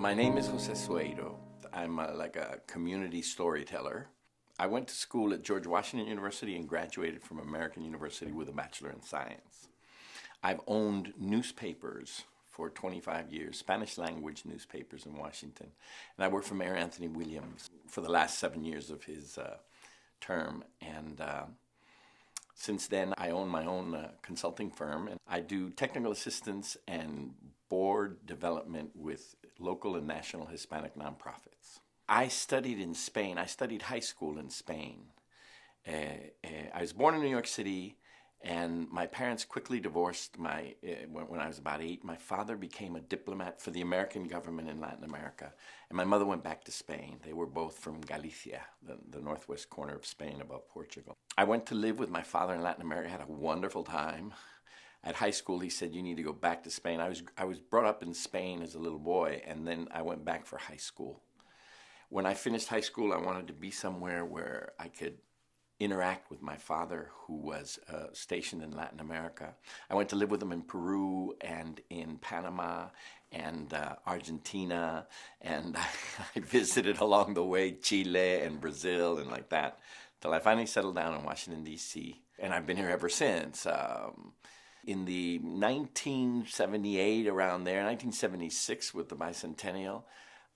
My name is Jose Sueiro. I'm like a community storyteller. I went to school at George Washington University and graduated from American University with a Bachelor in Science. I've owned newspapers for 25 years, Spanish language newspapers in Washington. And I worked for Mayor Anthony Williams for the last 7 years of his term. And since then, I own my own consulting firm, and I do technical assistance and board development with local and national Hispanic nonprofits. I studied in Spain. I studied high school in Spain. I was born in New York City, and my parents quickly divorced when I was about 8. My father became a diplomat for the American government in Latin America, and my mother went back to Spain. They were both from Galicia, the northwest corner of Spain above Portugal. I went to live with my father in Latin America, had a wonderful time. At high school, he said, "You need to go back to Spain." I was brought up in Spain as a little boy, and then I went back for high school. When I finished high school, I wanted to be somewhere where I could interact with my father, who was stationed in Latin America. I went to live with him in Peru and in Panama and Argentina, and I visited along the way Chile and Brazil and like that, till I finally settled down in Washington, D.C., and I've been here ever since. In the 1978, around there, 1976 with the bicentennial,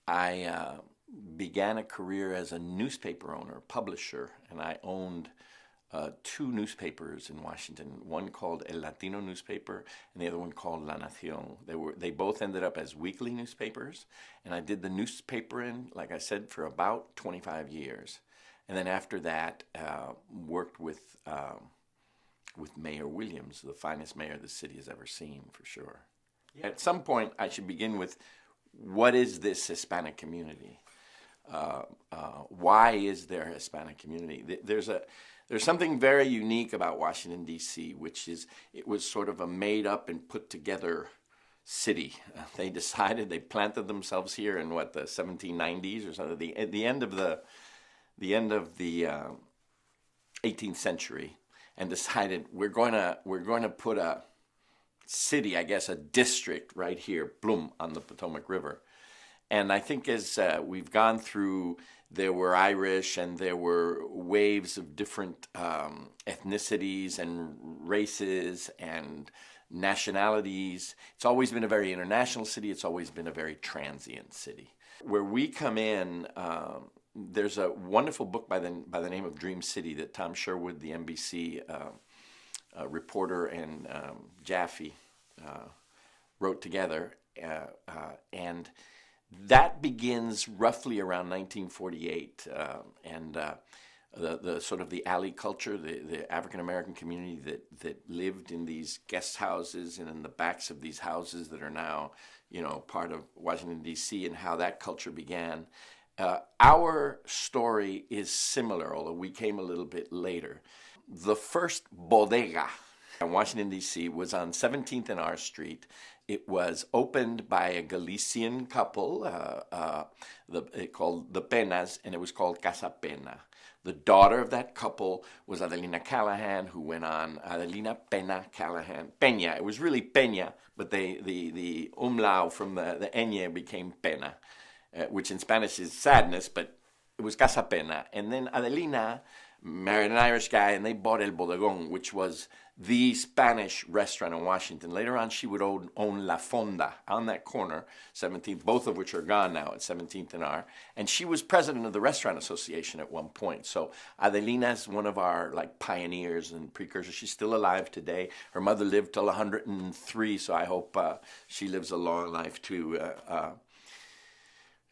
I began a career as a newspaper owner, publisher, and I owned 2 newspapers in Washington, one called El Latino newspaper and the other one called La Nación. They both ended up as weekly newspapers, and I did the newspapering, like I said, for about 25 years. And then after that, worked with Mayor Williams, the finest mayor the city has ever seen, for sure. Yeah. At some point, I should begin with, what is this Hispanic community? Why is there a Hispanic community? There's something very unique about Washington, D.C., which is it was sort of a made-up and put-together city. They decided, they planted themselves here in, the 1790s or something, at the end of the 18th century, and decided we're going to put a city, I guess, a district right here, Bloom, on the Potomac River. And I think as we've gone through, there were Irish and there were waves of different ethnicities and races and nationalities. It's always been a very international city. It's always been a very transient city. Where we come in, there's a wonderful book by the name of Dream City that Tom Sherwood, the NBC reporter, and Jaffe wrote together, and that begins roughly around 1948, and the sort of the alley culture, the African American community that lived in these guest houses and in the backs of these houses that are now, part of Washington, D.C., and how that culture began. Our story is similar, although we came a little bit later. The first bodega in Washington, D.C. was on 17th and R Street. It was opened by a Galician couple called the Penas, and it was called Casa Pena. The daughter of that couple was Adelina Callahan, who went on Adelina Pena Callahan. Peña, it was really Peña, but the umlaut from the ñ became Pena, which in Spanish is sadness, but it was Casa Pena. And then Adelina married an Irish guy, and they bought El Bodegón, which was the Spanish restaurant in Washington. Later on, she would own La Fonda on that corner, 17th, both of which are gone now at 17th and R. And she was president of the Restaurant Association at one point. So Adelina is one of our pioneers and precursors. She's still alive today. Her mother lived till 103, so I hope she lives a long life too.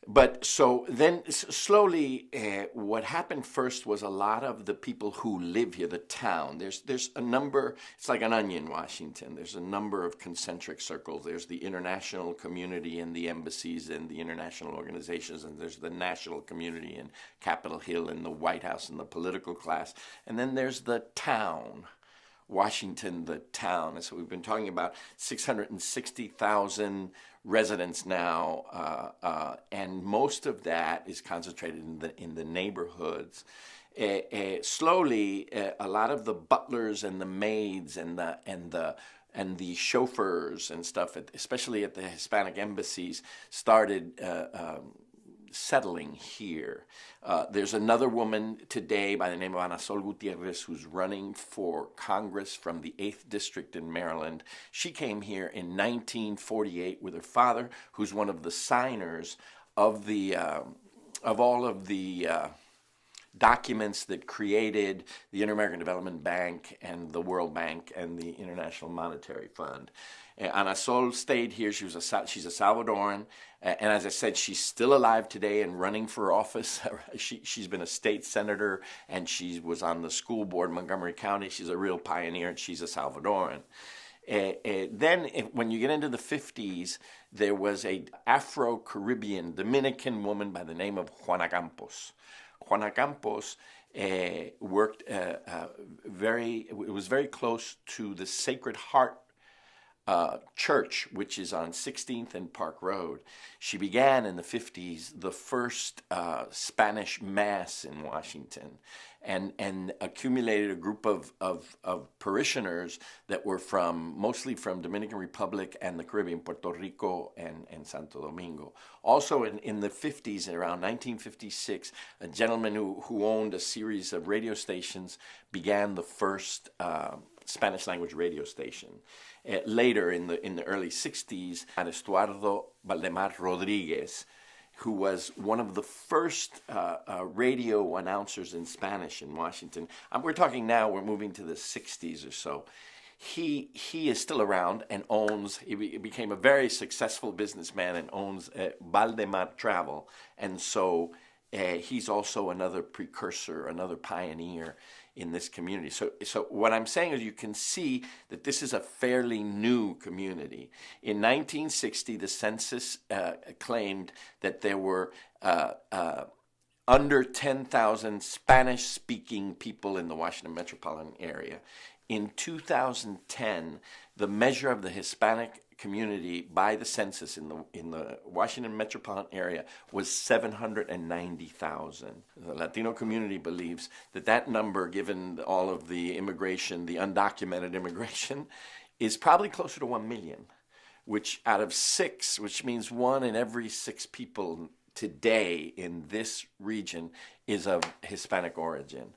But so then slowly, what happened first was a lot of the people who live here, the town. There's a number, it's like an onion, Washington. There's a number of concentric circles. There's the international community and the embassies and the international organizations, and there's the national community in Capitol Hill and the White House and the political class. And then there's the town. Washington, the town. And so we've been talking about 660,000 residents now, and most of that is concentrated in the neighborhoods. Slowly, a lot of the butlers and the maids and the and the chauffeurs and stuff, especially at the Hispanic embassies, started settling here. There's another woman today by the name of Ana Sol Gutierrez who's running for Congress from the 8th District in Maryland. She came here in 1948 with her father, who's one of the signers of the of all of the documents that created the Inter-American Development Bank and the World Bank and the International Monetary Fund. Ana Sol stayed here. She's a Salvadoran, and as I said, she's still alive today and running for office. She's been a state senator, and she was on the school board in Montgomery County. She's a real pioneer, and she's a Salvadoran. Then, when you get into the 50s, there was a Afro-Caribbean Dominican woman by the name of Juana Campos. Juana Campos worked was very close to the Sacred Heart Church, which is on 16th and Park Road. She began in the 50s the first Spanish Mass in Washington, and accumulated a group of parishioners that were mostly from Dominican Republic and the Caribbean, Puerto Rico and Santo Domingo. Also in the 50s, around 1956, a gentleman who owned a series of radio stations began the first Spanish language radio station. Later in the early 60s, Estuardo Valdemar Rodriguez, who was one of the first radio announcers in Spanish in Washington. We're talking now, we're moving to the 60s or so. He is still around and he became a very successful businessman and owns Valdemar Travel. And so he's also another precursor, another pioneer in this community. So what I'm saying is you can see that this is a fairly new community. In 1960, the census claimed that there were under 10,000 Spanish-speaking people in the Washington metropolitan area. In 2010, the measure of the Hispanic community by the census in the Washington metropolitan area was 790,000. The Latino community believes that number, given all of the immigration, the undocumented immigration, is probably closer to 1 million, which out of 6, which means 1 in every 6 people today in this region is of Hispanic origin.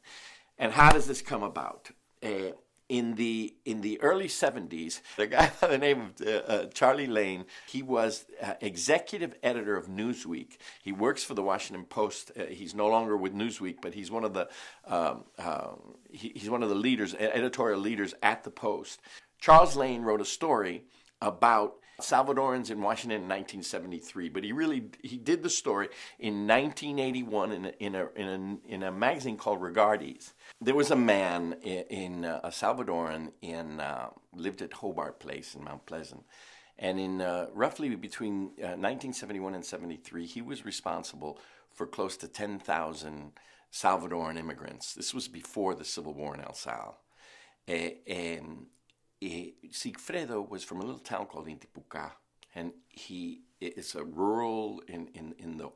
And how does this come about? In the early 70s, the guy by the name of Charlie Lane, he was executive editor of Newsweek. He works for the Washington Post. He's no longer with Newsweek, but he's one of the leaders, editorial leaders at the Post. Charles Lane wrote a story about Salvadorans in Washington in 1973, but he did the story in 1981 in a magazine called Regardes. There was a man a Salvadoran lived at Hobart Place in Mount Pleasant, and in roughly between 1971 and 73, he was responsible for close to 10,000 Salvadoran immigrants. This was before the Civil War in El Sal. Sigfredo was from a little town called Intipucá, and it's a rural in the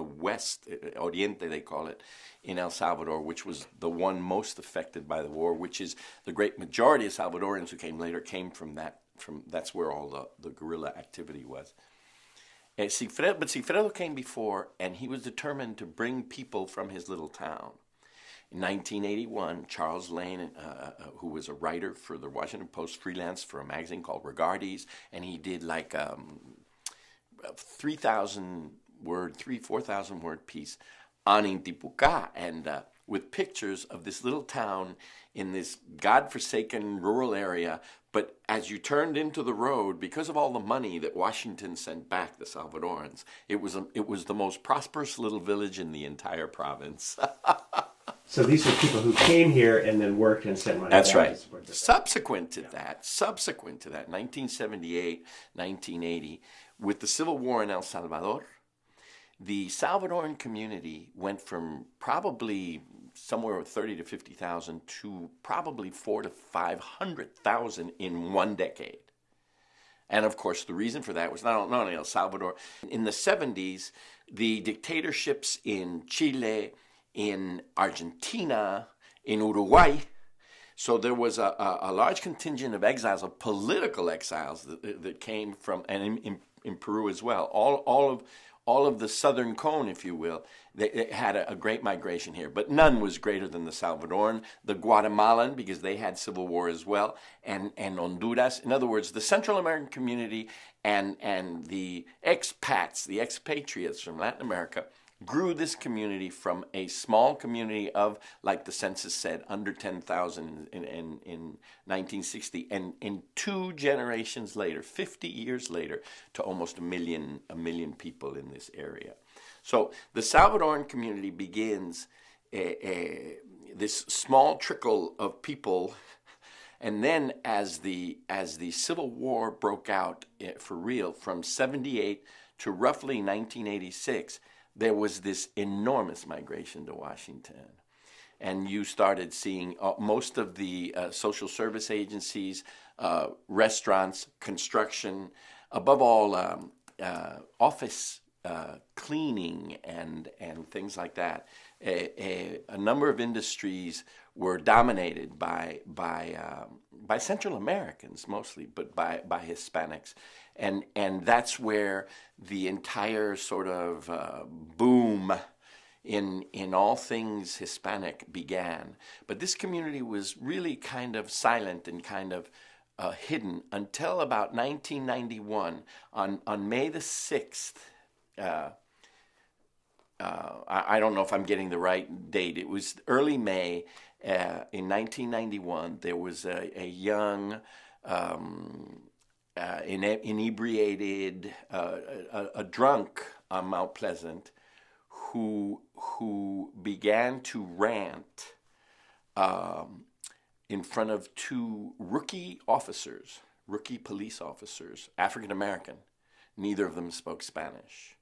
west, Oriente they call it, in El Salvador, which was the one most affected by the war, which is the great majority of Salvadorans who came later came from that's where all the guerrilla activity was. But Sigfredo came before, and he was determined to bring people from his little town. In 1981, Charles Lane, who was a writer for the Washington Post, freelanced for a magazine called Regardes, and he did like 4,000 word piece on Intipucá, and with pictures of this little town in this godforsaken rural area. But as you turned into the road, because of all the money that Washington sent back the Salvadorans, it was the most prosperous little village in the entire province. So these are people who came here and then worked and sent money. That's right. Subsequent to that, 1978, 1980, with the Civil War in El Salvador, the Salvadoran community went from probably somewhere 30 to 50,000 to probably 400,000 to 500,000 in one decade. And of course, the reason for that was not only El Salvador. In the 70s, the dictatorships in Chile, in Argentina, in Uruguay, So there was a large contingent of exiles, of political exiles that came from, and in Peru as well. All of the southern cone, if you will, they had a great migration here, but none was greater than the Salvadoran, the Guatemalan, because they had civil war as well, and Honduras. In other words, the Central American community and the expats, the expatriates from Latin America, grew this community from a small community of, like the census said, under 10,000 in 1960, and in 2 generations later, 50 years later, to almost a million people in this area. So the Salvadoran community begins this small trickle of people, and then as the Civil War broke out for real from 78 to roughly 1986, there was this enormous migration to Washington. And you started seeing most of the social service agencies, restaurants, construction, above all, office cleaning and things like that. A number of industries were dominated by Central Americans mostly, but by Hispanics. And that's where the entire sort of boom in all things Hispanic began. But this community was really kind of silent and kind of hidden until about 1991. On May the 6th, I don't know if I'm getting the right date. It was early May in 1991. There was a young inebriated, a drunk on Mount Pleasant, who began to rant in front of 2 rookie police officers, African American. Neither of them spoke Spanish,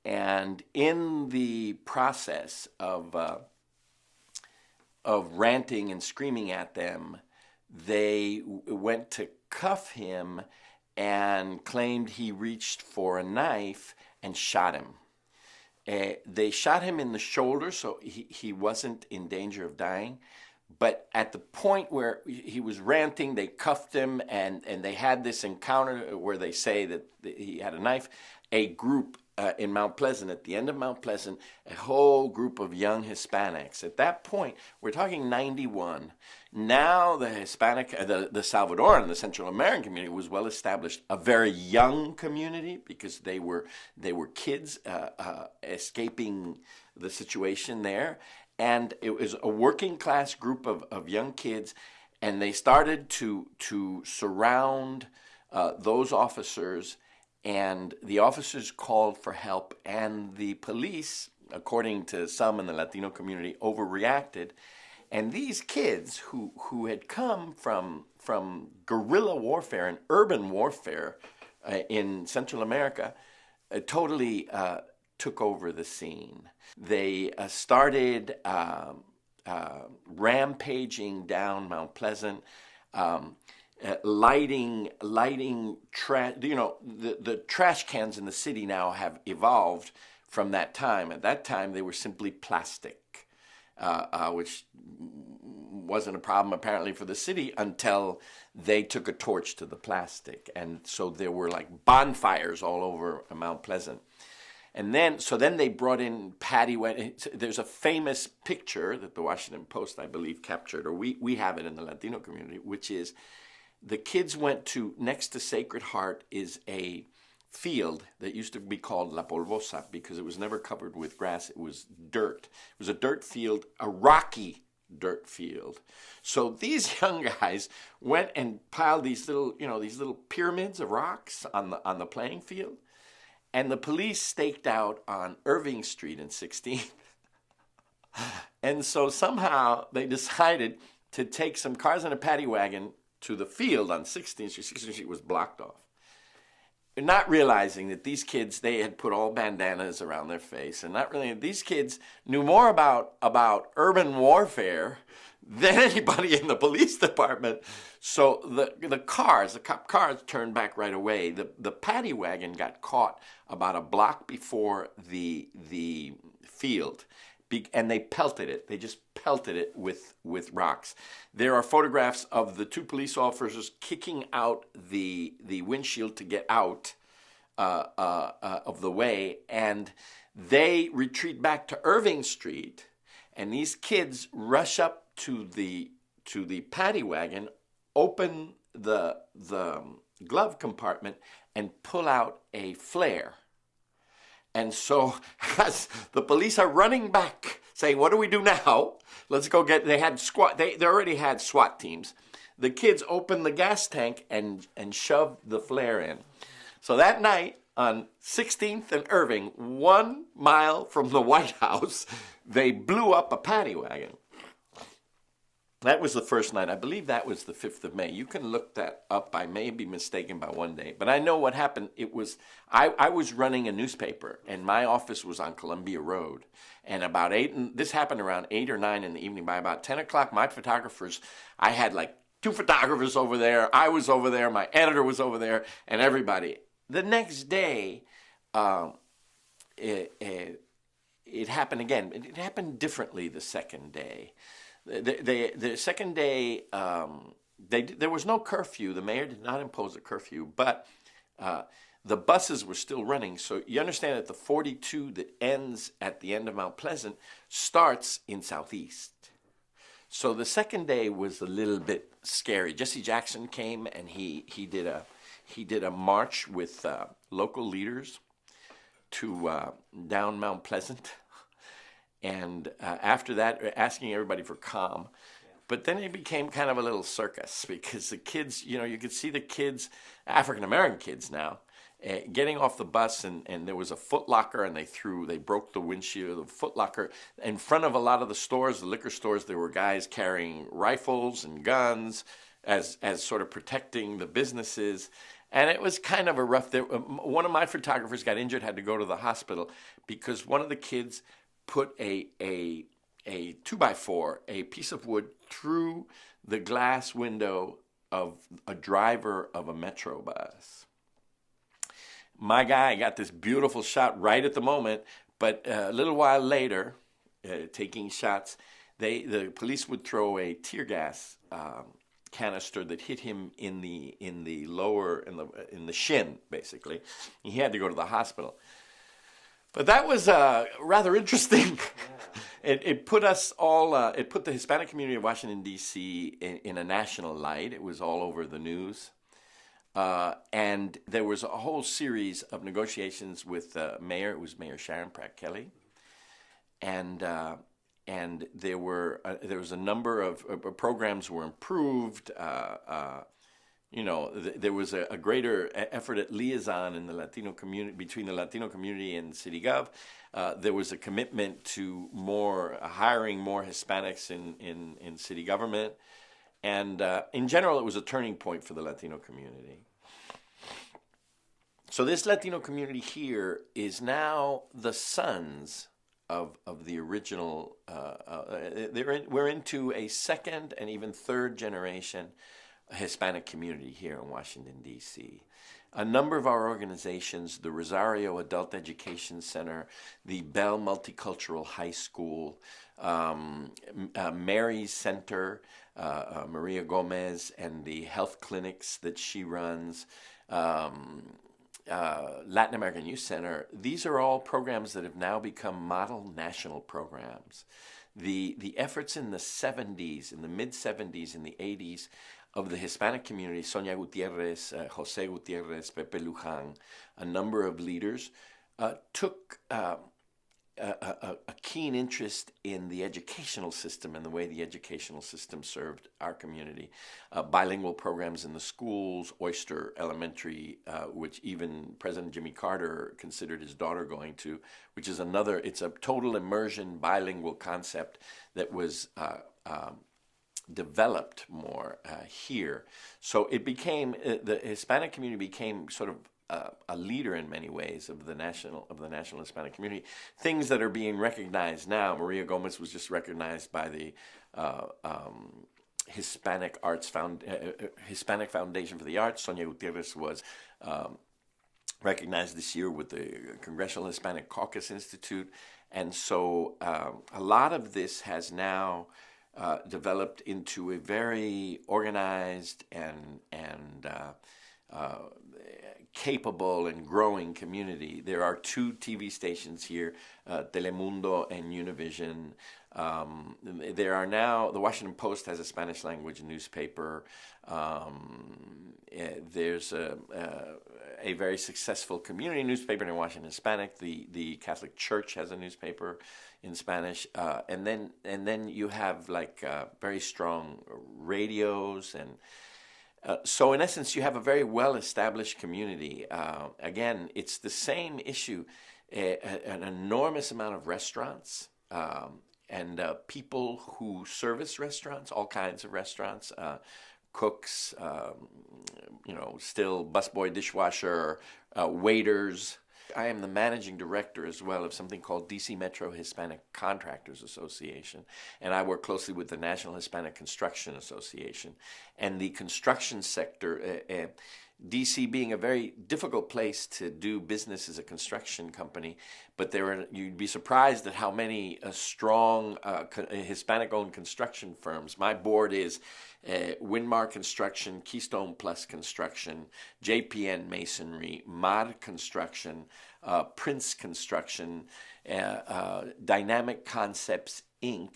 and in the process of ranting and screaming at them, they went to cuff him and claimed he reached for a knife and shot him. They shot him in the shoulder, so he wasn't in danger of dying. But at the point where he was ranting, they cuffed him, and they had this encounter where they say that he had a knife. A group in Mount Pleasant, at the end of Mount Pleasant, a whole group of young Hispanics. At that point, we're talking 91. Now the Hispanic, the Salvadoran, the Central American community was well established. A very young community because they were kids escaping the situation there. And it was a working class group of young kids, and they started to surround those officers. And the officers called for help, and the police, according to some in the Latino community, overreacted. And these kids who had come from guerrilla warfare and urban warfare in Central America totally took over the scene. They started rampaging down Mount Pleasant, lighting trash. The trash cans in the city now have evolved from that time. At that time, they were simply plastic, which wasn't a problem apparently for the city until they took a torch to the plastic. And so there were like bonfires all over Mount Pleasant. And then they brought in paddy wagon. There's a famous picture that the Washington Post, I believe, captured, or we have it in the Latino community, which is the kids went to, next to Sacred Heart is a field that used to be called La Polvosa because it was never covered with grass. It was dirt. It was a dirt field, a rocky dirt field. So these young guys went and piled these little pyramids of rocks on the playing field. And the police staked out on Irving Street in 16th. And so somehow they decided to take some cars and a paddy wagon to the field on 16th Street. 16th Street was blocked off. Not realizing that these kids, they had put all bandanas around their face. And not really, these kids knew more about urban warfare than anybody in the police department. So the cop cars turned back right away. The paddy wagon got caught about a block before the field. and they pelted it. They just pelted it with rocks. There are photographs of the two police officers kicking out the windshield to get out of the way, and they retreat back to Irving Street, and these kids rush up to the paddy wagon, open the glove compartment, and pull out a flare. And so as the police are running back, saying, what do we do now? Let's go get, they already had SWAT teams. The kids opened the gas tank and shoved the flare in. So that night on 16th and Irving, 1 mile from the White House, they blew up a paddy wagon. That was the first night. I believe that was the 5th of May. You can look that up. I may be mistaken by one day. But I know what happened. It was, I was running a newspaper, and my office was on Columbia Road. And about 8, and this happened around 8 or 9 in the evening. By about 10 o'clock, my photographers, I had like 2 photographers over there. I was over there. My editor was over there, and everybody. The next day, it happened again. It happened differently the second day. The second day, there was no curfew. The mayor did not impose a curfew, but the buses were still running. So you understand that the 42 that ends at the end of Mount Pleasant starts in Southeast. So the second day was a little bit scary. Jesse Jackson came, and he did a march with local leaders to down Mount Pleasant. And after that, asking everybody for calm. But then it became kind of a little circus, because the kids, you could see the kids, African-American kids now, getting off the bus, and there was a Foot Locker, and they broke the windshield of the Foot Locker. In front of a lot of the stores, the liquor stores, there were guys carrying rifles and guns as sort of protecting the businesses. And it was kind of a rough, one of my photographers got injured, had to go to the hospital, because one of the kids put a 2x4, a piece of wood, through the glass window of a driver of a Metro bus. My guy got this beautiful shot right at the moment, but a little while later, taking shots, the police would throw a tear gas canister that hit him in the lower, in the shin, basically. He had to go to the hospital. But that was rather interesting. Yeah. It put us all, it put the Hispanic community of Washington, D.C. in a national light. It was all over the news. And there was a whole series of negotiations with Mayor, it was Mayor Sharon Pratt Kelly. And there was a number of programs were improved. There was a greater effort at liaison in the Latino community, between the Latino community and City Gov. There was a commitment to hiring more Hispanics in city government. And in general, it was a turning point for the Latino community. So this Latino community here is now the sons of the original. We're into a second and even third generation Hispanic community here in Washington, D.C. A number of our organizations, the Rosario Adult Education Center, the Bell Multicultural High School, Mary's Center, Maria Gomez, and the health clinics that she runs, Latin American Youth Center, these are all programs that have now become model national programs. The efforts in the 70s, in the mid-70s, in the 80s, of the Hispanic community, Sonia Gutierrez, Jose Gutierrez, Pepe Luján, a number of leaders, took a keen interest in the educational system and the way the educational system served our community. Bilingual programs in the schools, Oyster Elementary, which even President Jimmy Carter considered his daughter going to, which is it's a total immersion bilingual concept that was developed more here. So it became, the Hispanic community became sort of a leader in many ways of the national Hispanic community. Things that are being recognized now. Maria Gomez was just recognized by the Hispanic Foundation for the Arts. Sonia Gutierrez was recognized this year with the Congressional Hispanic Caucus Institute, And so a lot of this has now developed into a very organized and capable and growing community. There are 2 TV stations here, Telemundo and Univision. There are now, the Washington Post has a Spanish language newspaper. There's a very successful community newspaper in Washington, Hispanic. The Catholic Church has a newspaper in Spanish, and then you have like very strong radios and. So in essence, you have a very well-established community. Again, it's the same issue, an enormous amount of restaurants and people who service restaurants, all kinds of restaurants, cooks, still busboy, dishwasher, waiters. I am the managing director as well of something called DC Metro Hispanic Contractors Association, and I work closely with the National Hispanic Construction Association. And the construction sector, DC being a very difficult place to do business as a construction company, but you'd be surprised at how many strong Hispanic-owned construction firms. My board is Windmar Construction, Keystone Plus Construction, JPN Masonry, Mod Construction, Prince Construction, Dynamic Concepts Inc.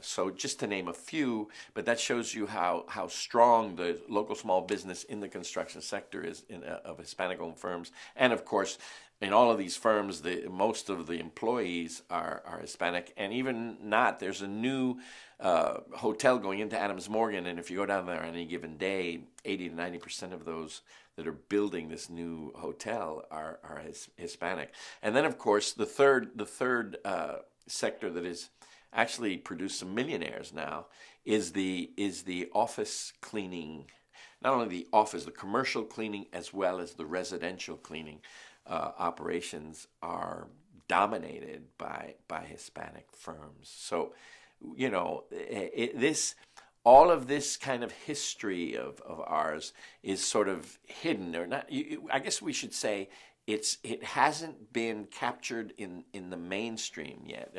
So just to name a few, but that shows you how strong the local small business in the construction sector is of Hispanic-owned firms. And of course, in all of these firms, most of the employees are Hispanic, and even not. There's a new hotel going into Adams Morgan, and if you go down there on any given day, 80 to 90% of those that are building this new hotel are Hispanic. And then, of course, the third sector that is actually produced some millionaires now is the office cleaning. Not only the office, the commercial cleaning as well as the residential cleaning operations are dominated by Hispanic firms. So, all of this kind of history of ours is sort of hidden, or not. I guess we should say it hasn't been captured in the mainstream yet.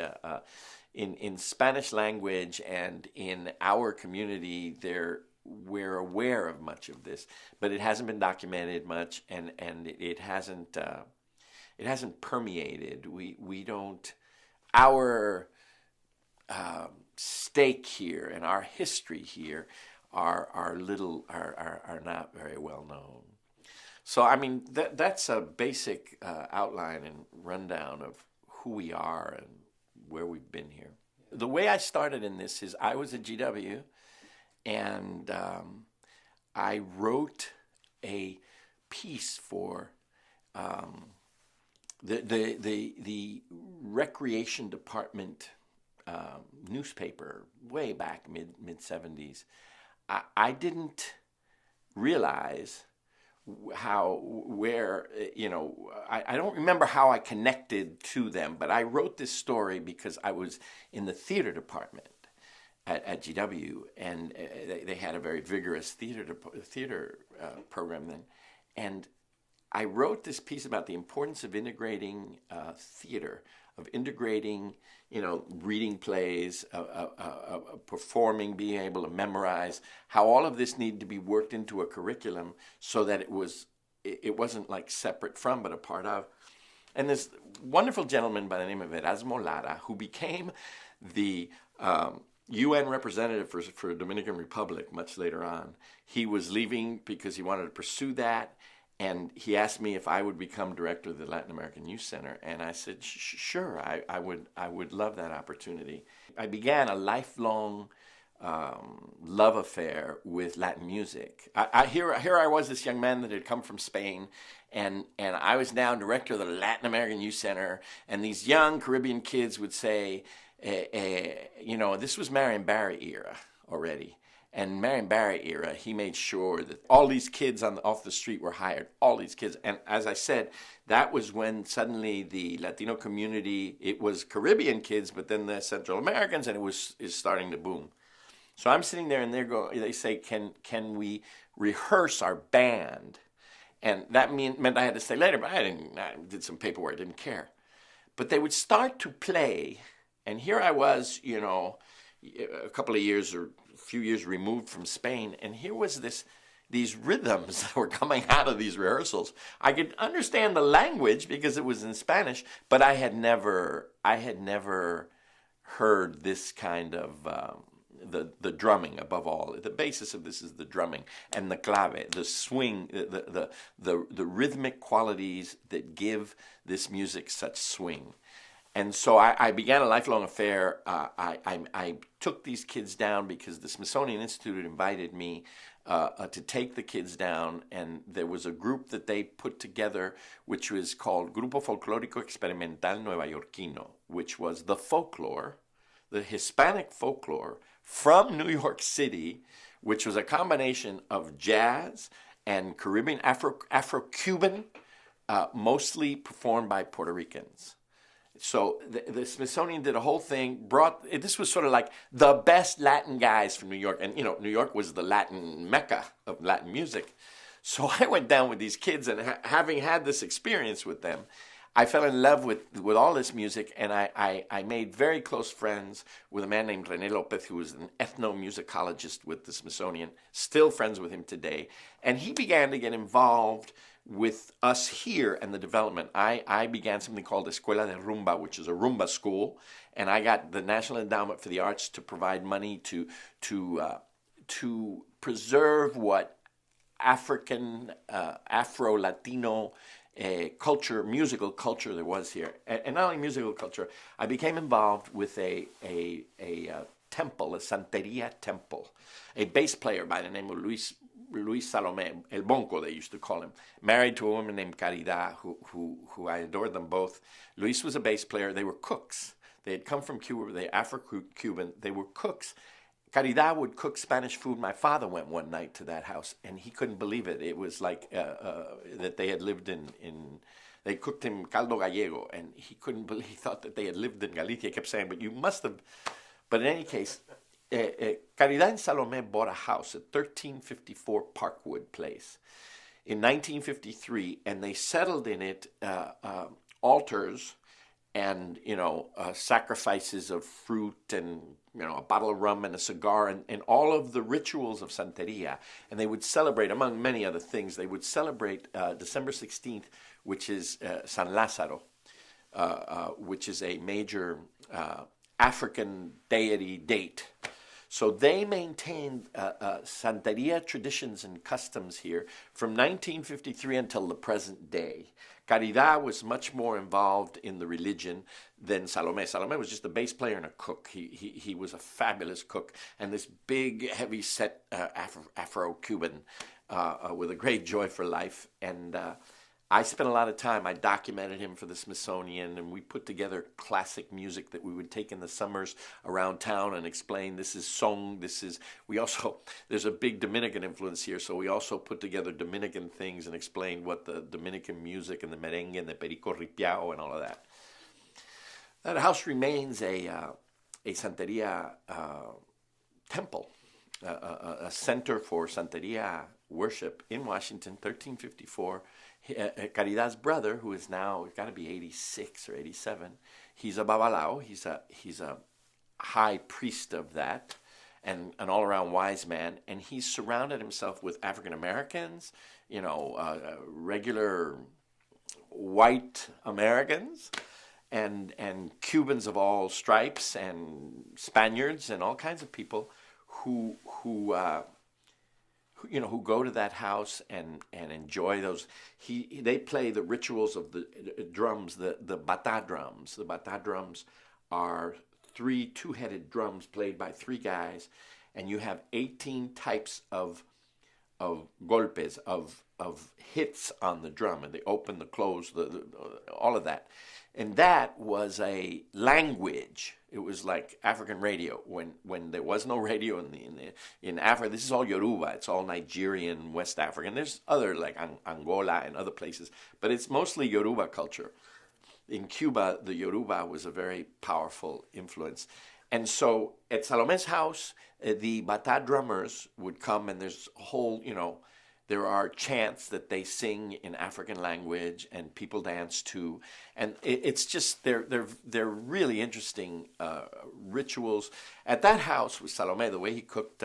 In Spanish language and in our community, we're aware of much of this, but it hasn't been documented much, and it hasn't permeated. We don't. Our stake here and our history here are not very well known. So I mean that's a basic outline and rundown of who we are and where we've been here. The way I started in this is I was at GW, and I wrote a piece for the recreation department newspaper way back mid 70s. I didn't realize I don't remember how I connected to them, but I wrote this story because I was in the theater department at GW, and they had a very vigorous theater program then, and I wrote this piece about the importance of integrating theater, of integrating, reading plays, performing, being able to memorize, how all of this needed to be worked into a curriculum so that it wasn't like separate from, but a part of. And this wonderful gentleman by the name of Erasmo Lara, who became the UN representative for Dominican Republic much later on, he was leaving because he wanted to pursue that. And he asked me if I would become director of the Latin American Youth Center, and I said, sure, I would love that opportunity. I began a lifelong love affair with Latin music. Here I was, this young man that had come from Spain, and I was now director of the Latin American Youth Center, and these young Caribbean kids would say, this was Marion Barry era already. And Marion Barry era, he made sure that all these kids off the street were hired, all these kids. And as I said, that was when suddenly the Latino community, it was Caribbean kids, but then the Central Americans, and is starting to boom. So I'm sitting there, and they say, can we rehearse our band? And that meant I had to stay later, but I did some paperwork, didn't care. But they would start to play, and here I was, a couple of years or a few years removed from Spain, and here was these rhythms that were coming out of these rehearsals. I could understand the language because it was in Spanish, but I had never heard this kind of the drumming above all. The basis of this is the drumming and the clave, the swing, the rhythmic qualities that give this music such swing. And so I began a lifelong affair. I took these kids down because the Smithsonian Institute invited me to take the kids down, and there was a group that they put together which was called Grupo Folclórico Experimental Nuevayorquino, which was the folklore, the Hispanic folklore from New York City, which was a combination of jazz and Caribbean, Afro-Cuban, mostly performed by Puerto Ricans. So the Smithsonian did a whole thing, this was sort of like the best Latin guys from New York. And, New York was the Latin mecca of Latin music. So I went down with these kids, and having had this experience with them, I fell in love with all this music, and I made very close friends with a man named René Lopez, who was an ethnomusicologist with the Smithsonian, still friends with him today. And he began to get involved with us here and the development. I began something called Escuela de Rumba, which is a rumba school, and I got the National Endowment for the Arts to provide money to preserve what African, Afro-Latino culture, musical culture there was here. And not only musical culture, I became involved with a temple, a Santeria temple. A bass player by the name of Luis Salomé, El Bonco they used to call him, married to a woman named Caridad, who I adored them both. Luis was a bass player. They were cooks. They had come from Cuba. They Afro-Cuban. They were cooks. Caridad would cook Spanish food. My father went one night to that house, and he couldn't believe it. It was like that they had lived they cooked him caldo gallego, and he couldn't believe, he thought that they had lived in Galicia. He kept saying, but you must have. But in any case, Caridad and Salomé bought a house at 1354 Parkwood Place in 1953, and they settled in it altars and, sacrifices of fruit and, a bottle of rum and a cigar and all of the rituals of Santeria. And they would celebrate, among many other things, they would celebrate December 16th, which is San Lázaro, which is a major African deity date. So they maintained Santeria traditions and customs here from 1953 until the present day. Caridad was much more involved in the religion than Salomé. Salomé was just a bass player and a cook. He was a fabulous cook, and this big, heavy-set Afro-Cuban with a great joy for life. And I spent a lot of time. I documented him for the Smithsonian, and we put together classic music that we would take in the summers around town and explain. This is song. There's a big Dominican influence here, so we also put together Dominican things and explained what the Dominican music and the merengue and the perico ripiao and all of that. That house remains a Santeria temple, a center for Santeria worship in Washington, 1354. Caridad's brother, who is now got to be 86 or 87, he's a babalao. He's a high priest of that, and an all-around wise man. And he's surrounded himself with African Americans, regular white Americans, and Cubans of all stripes, and Spaniards, and all kinds of people who go to that house and enjoy those. They play the rituals of the drums, the bata drums. The bata drums are two-headed drums played by three guys, and you have 18 types of golpes, of hits on the drum, and they open, the close, all of that. And that was a language. It was like African radio when there was no radio in Africa. This is all Yoruba. It's all Nigerian, West African. There's other like Angola and other places, but it's mostly Yoruba culture. In Cuba, the Yoruba was a very powerful influence. And so at Salomé's house, the bata drummers would come, and there's a whole, There are chants that they sing in African language, and people dance to, and it's just they're really interesting rituals. At that house with Salome, the way he cooked,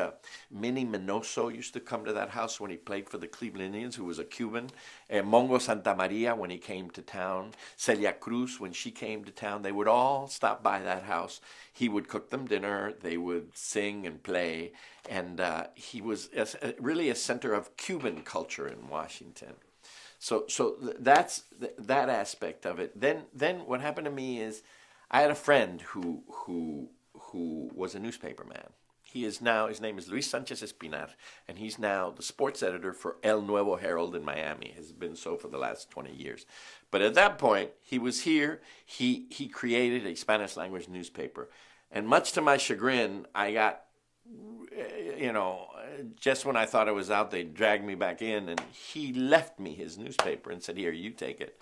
Minnie Minoso used to come to that house when he played for the Cleveland Indians, who was a Cuban. Mongo Santa Maria when he came to town, Celia Cruz when she came to town, they would all stop by that house. He would cook them dinner. They would sing and play, and he was really a center of Cuban culture in Washington. So that's that aspect of it. Then what happened to me is I had a friend who was a newspaper man. He is now, his name is Luis Sanchez Espinar, and he's now the sports editor for El Nuevo Herald in Miami. Has been so for the last 20 years. But at that point, he was here. He created a Spanish language newspaper. And much to my chagrin, I got, just when I thought I was out, they dragged me back in, and he left me his newspaper and said, here, you take it.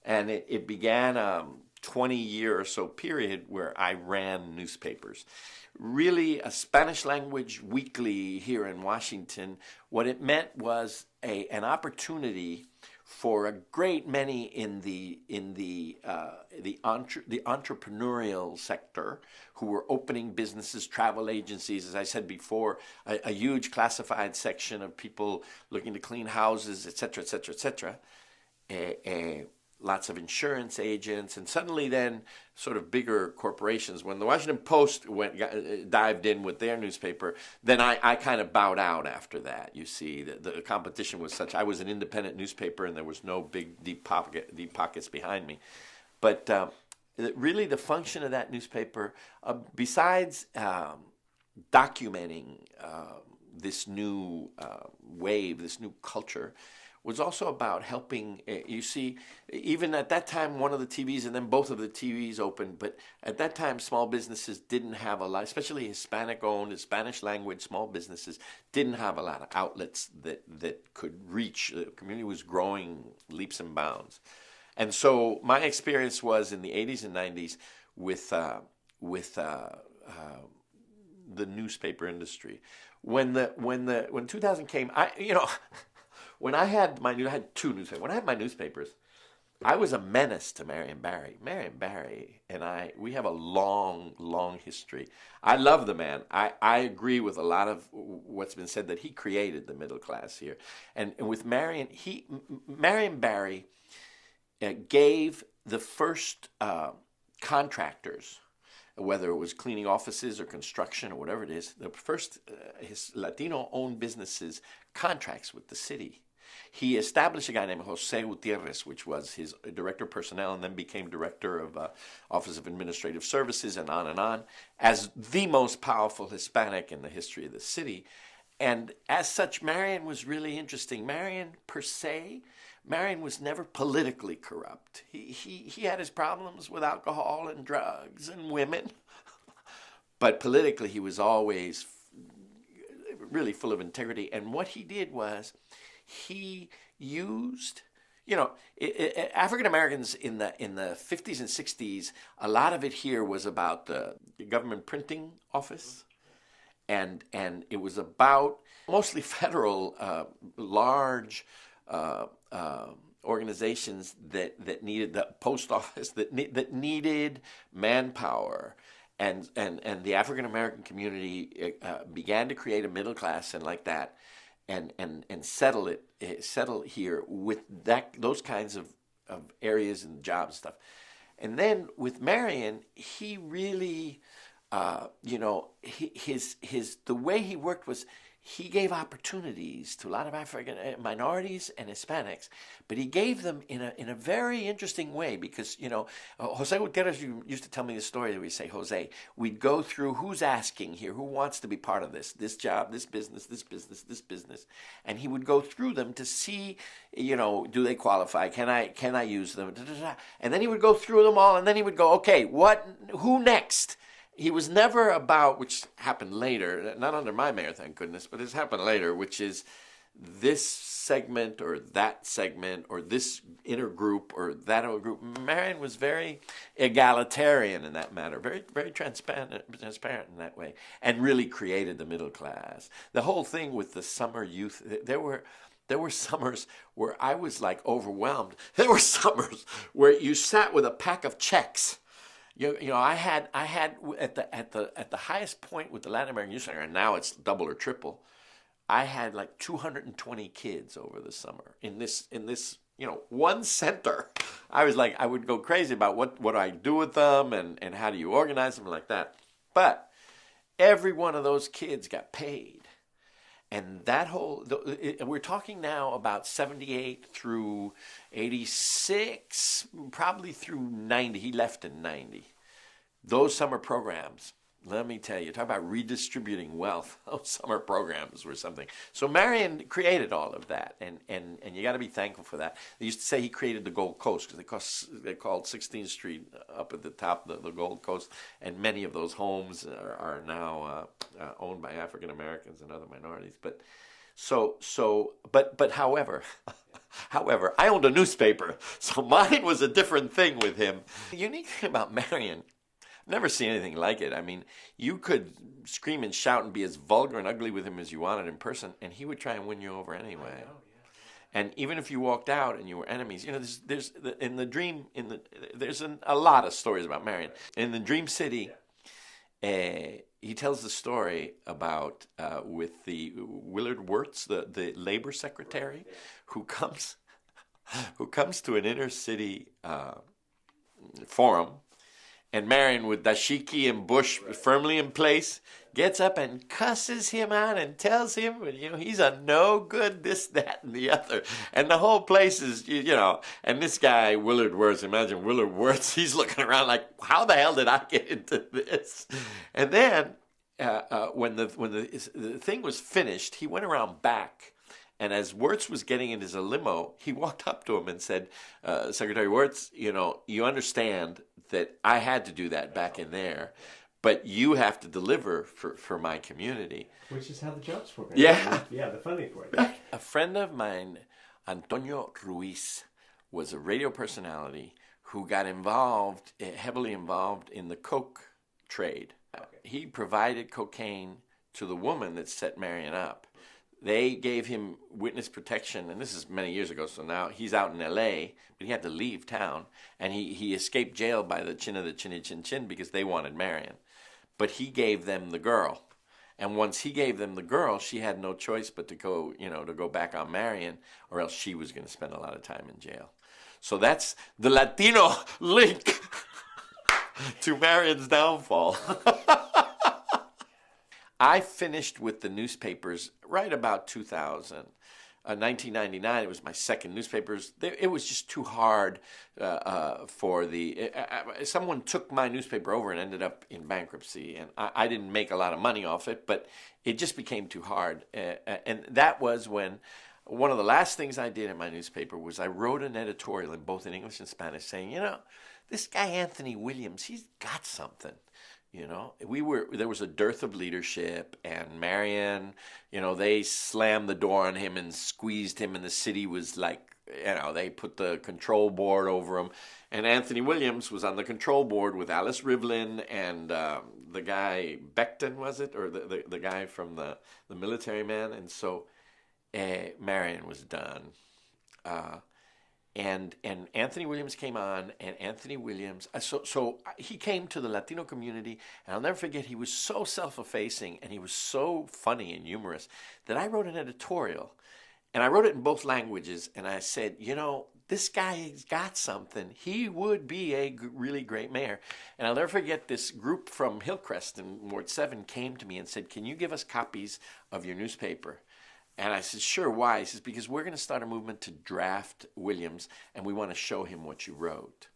And it began a 20-year or so period where I ran newspapers. Really, a Spanish language weekly here in Washington, what it meant was an opportunity for a great many in the entrepreneurial sector who were opening businesses, travel agencies, as I said before, a huge classified section of people looking to clean houses, et cetera, et cetera, et cetera. Lots of insurance agents, and suddenly then sort of bigger corporations. When the Washington Post dived in with their newspaper, then I kind of bowed out after that. You see, the competition was such. I was an independent newspaper, and there was no big deep pockets behind me. But really, the function of that newspaper, besides documenting this new wave, this new culture, was also about helping, you see, even at that time, one of the TVs and then both of the TVs opened, but at that time, small businesses didn't have a lot, especially Hispanic-owned, Spanish language small businesses, didn't have a lot of outlets that could reach. The community was growing leaps and bounds. And so my experience was in the 80s and 90s with the newspaper industry. When 2000 came, when I had two newspapers. When I had my newspapers, I was a menace to Marion Barry. Marion Barry and we have a long, long history. I love the man. I agree with a lot of what's been said that he created the middle class here. And with Marion, Marion Barry gave the first contractors, whether it was cleaning offices or construction or whatever it is, the first his Latino-owned businesses contracts with the city. He established a guy named Jose Gutierrez, which was his director of personnel and then became director of Office of Administrative Services and on, as the most powerful Hispanic in the history of the city. And as such, Marion was really interesting. Marion, per se, Marion was never politically corrupt. He had his problems with alcohol and drugs and women, but politically he was always really full of integrity. And what he did was he used, African Americans in the 50s and 60s, a lot of it here was about the government printing office, and it was about mostly federal, large organizations that needed the post office, that needed manpower. And the African American community began to create a middle class and like that, and settle here with those kinds of areas and jobs and stuff. And then with Marion, he really, the way he worked was he gave opportunities to a lot of African minorities and Hispanics, but he gave them in a very interesting way because, Jose Gutierrez used to tell me the story that we say, Jose, we'd go through who's asking here, who wants to be part of this job, this business, and he would go through them to see, do they qualify? Can I use them? And then he would go through them all, and then he would go, okay, who next? He was never about, which happened later, not under my mayor, thank goodness, but it's happened later, which is this segment or that segment or this inner group or that other group. Marion was very egalitarian in that matter, very, very transparent in that way, and really created the middle class. The whole thing with the summer youth, there were There were summers where I was like overwhelmed. There were summers where you sat with a pack of checks. I had at the highest point with the Latin American Youth Center, and now it's double or triple. I had like 220 kids over the summer in this one center. I was like, I would go crazy about what I do with them and how do you organize them like that. But every one of those kids got paid. And that we're talking now about 78 through 86, probably through 90. He left in 90. Those summer programs, let me tell you, talk about redistributing wealth. Those summer programs were something. So Marion created all of that, and you got to be thankful for that. They used to say he created the Gold Coast because they called 16th Street up at the top the Gold Coast, and many of those homes are now owned by African Americans and other minorities. But however, I owned a newspaper, so mine was a different thing with him. The unique thing about Marion, never seen anything like it. I mean, you could scream and shout and be as vulgar and ugly with him as you wanted in person, and he would try and win you over anyway. I know, yeah. And even if you walked out and you were enemies, there's a lot of stories about Marion. In the Dream City, he tells the story about with the Willard Wirtz, the labor secretary, who comes to an inner city forum. And Marion, with dashiki and bush firmly in place, gets up and cusses him out and tells him, he's a no good, this, that, and the other. And the whole place is, and this guy, Willard Wirtz, imagine Willard Wirtz, he's looking around like, how the hell did I get into this? And then when the thing was finished, he went around back. And as Wirtz was getting in his limo, he walked up to him and said, Secretary Wirtz, you understand that I had to do that back in there, but you have to deliver for my community. Which is how the jobs work. Yeah. Yeah, the funny part. A friend of mine, Antonio Ruiz, was a radio personality who got heavily involved in the coke trade. Okay. He provided cocaine to the woman that set Marion up. They gave him witness protection, and this is many years ago, so now he's out in L.A., but he had to leave town, and he escaped jail by the chin of the chinny chin chin because they wanted Marion. But he gave them the girl, and once he gave them the girl, she had no choice but to go back on Marion, or else she was going to spend a lot of time in jail. So that's the Latino link to Marion's downfall. I finished with the newspapers right about 2000. 1999, it was my second newspapers. It was just too hard someone took my newspaper over and ended up in bankruptcy. And I didn't make a lot of money off it, but it just became too hard. And that was when one of the last things I did in my newspaper was I wrote an editorial in both in English and Spanish saying, this guy Anthony Williams, he's got something. There was a dearth of leadership, and Marion, they slammed the door on him and squeezed him, and the city was like, they put the control board over him. And Anthony Williams was on the control board with Alice Rivlin and the guy Becton, was it? Or the guy from the military man. And so Marion was done. And Anthony Williams came on, and Anthony Williams, so he came to the Latino community, and I'll never forget, he was so self-effacing, and he was so funny and humorous, that I wrote an editorial, and I wrote it in both languages, and I said, this guy's got something. He would be a really great mayor. And I'll never forget, this group from Hillcrest in Ward 7 came to me and said, can you give us copies of your newspaper? And I said, sure, why? He says, because we're going to start a movement to draft Williams, and we want to show him what you wrote.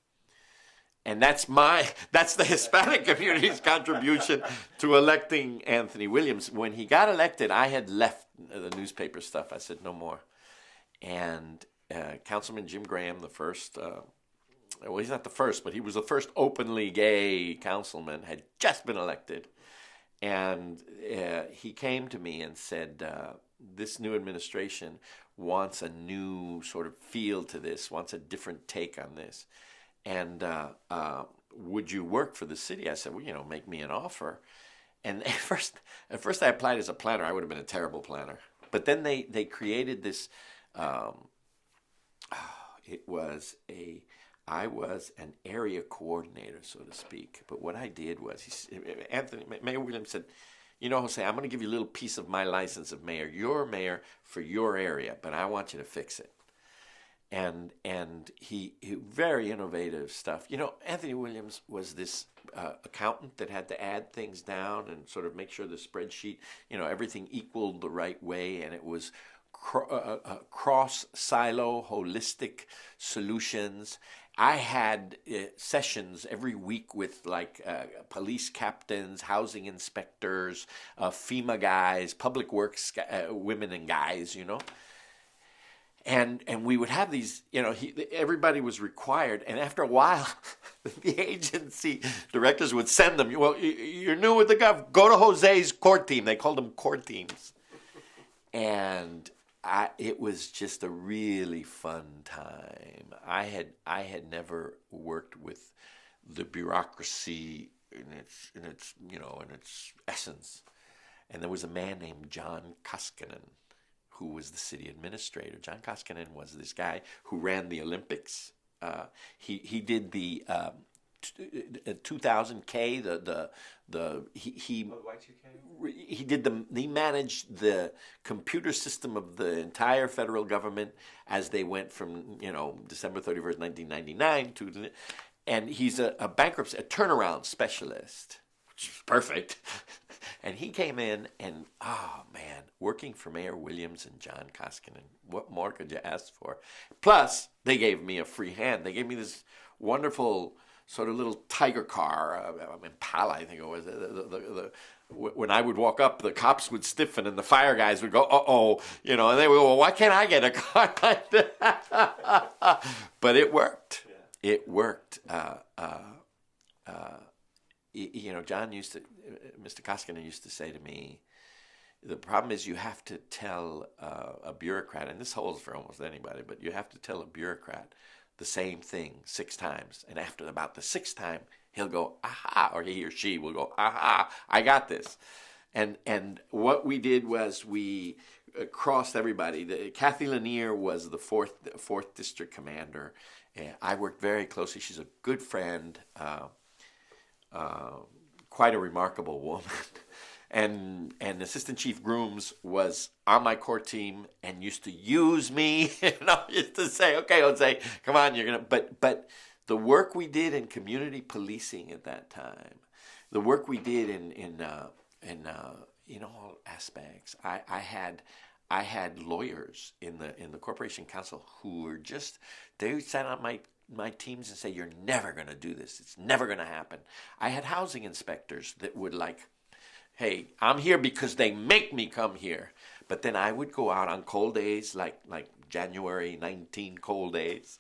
And that's the Hispanic community's contribution to electing Anthony Williams. When he got elected, I had left the newspaper stuff. I said, no more. And Councilman Jim Graham, the first, he's not the first, but he was the first openly gay councilman, had just been elected. And he came to me and said, this new administration wants a new sort of feel to this, wants a different take on this. And would you work for the city? I said, well, make me an offer. And at first I applied as a planner. I would have been a terrible planner. But then they created this Um, it was I was an area coordinator, so to speak. But what I did was, Mayor Williams said, you know, Jose, I'm going to give you a little piece of my license of mayor. You're mayor for your area, but I want you to fix it. And he very innovative stuff. You know, Anthony Williams was this accountant that had to add things down and sort of make sure the spreadsheet, you know, everything equaled the right way, and it was cross silo holistic solutions. I had sessions every week with like police captains, housing inspectors, FEMA guys, public works women and guys, you know. And we would have these, you know, everybody was required. And after a while, the agency directors would send them, well, you're new with the gov, go to Jose's court team. They called them court teams. And it was just a really fun time. I had never worked with the bureaucracy in its you know, in its essence. And there was a man named John Koskinen, who was the city administrator. John Koskinen was this guy who ran the Olympics. He did the 2000K. He managed the computer system of the entire federal government as they went from, you know, December 31st, 1999 to, and he's a turnaround specialist, which is perfect. And he came in and, oh man, working for Mayor Williams and John Koskinen, what more could you ask for? Plus, they gave me a free hand. They gave me this wonderful sort of little tiger car, Impala, I think it was. When I would walk up, the cops would stiffen and the fire guys would go, uh-oh, you know, and they would go, well, why can't I get a car like that? But it worked. Yeah. It worked. You know, Mr. Koskinen used to say to me, the problem is you have to tell a bureaucrat, and this holds for almost anybody, but you have to tell a bureaucrat the same thing 6 times. And after about the 6th time, he'll go, aha, or he or she will go, aha, I got this. And what we did was we crossed everybody. Kathy Lanier was the 4th District Commander. I worked very closely. She's a good friend. Quite a remarkable woman. And Assistant Chief Grooms was on my court team and used to use me, you know, used to say, okay, Jose, come on, you're going to, but the work we did in community policing at that time, the work we did in all aspects, I had lawyers in the Corporation Council who were just, they sat on my teams and say, you're never going to do this. It's never going to happen. I had housing inspectors that would like, hey, I'm here because they make me come here. But then I would go out on cold days, like January 19 cold days,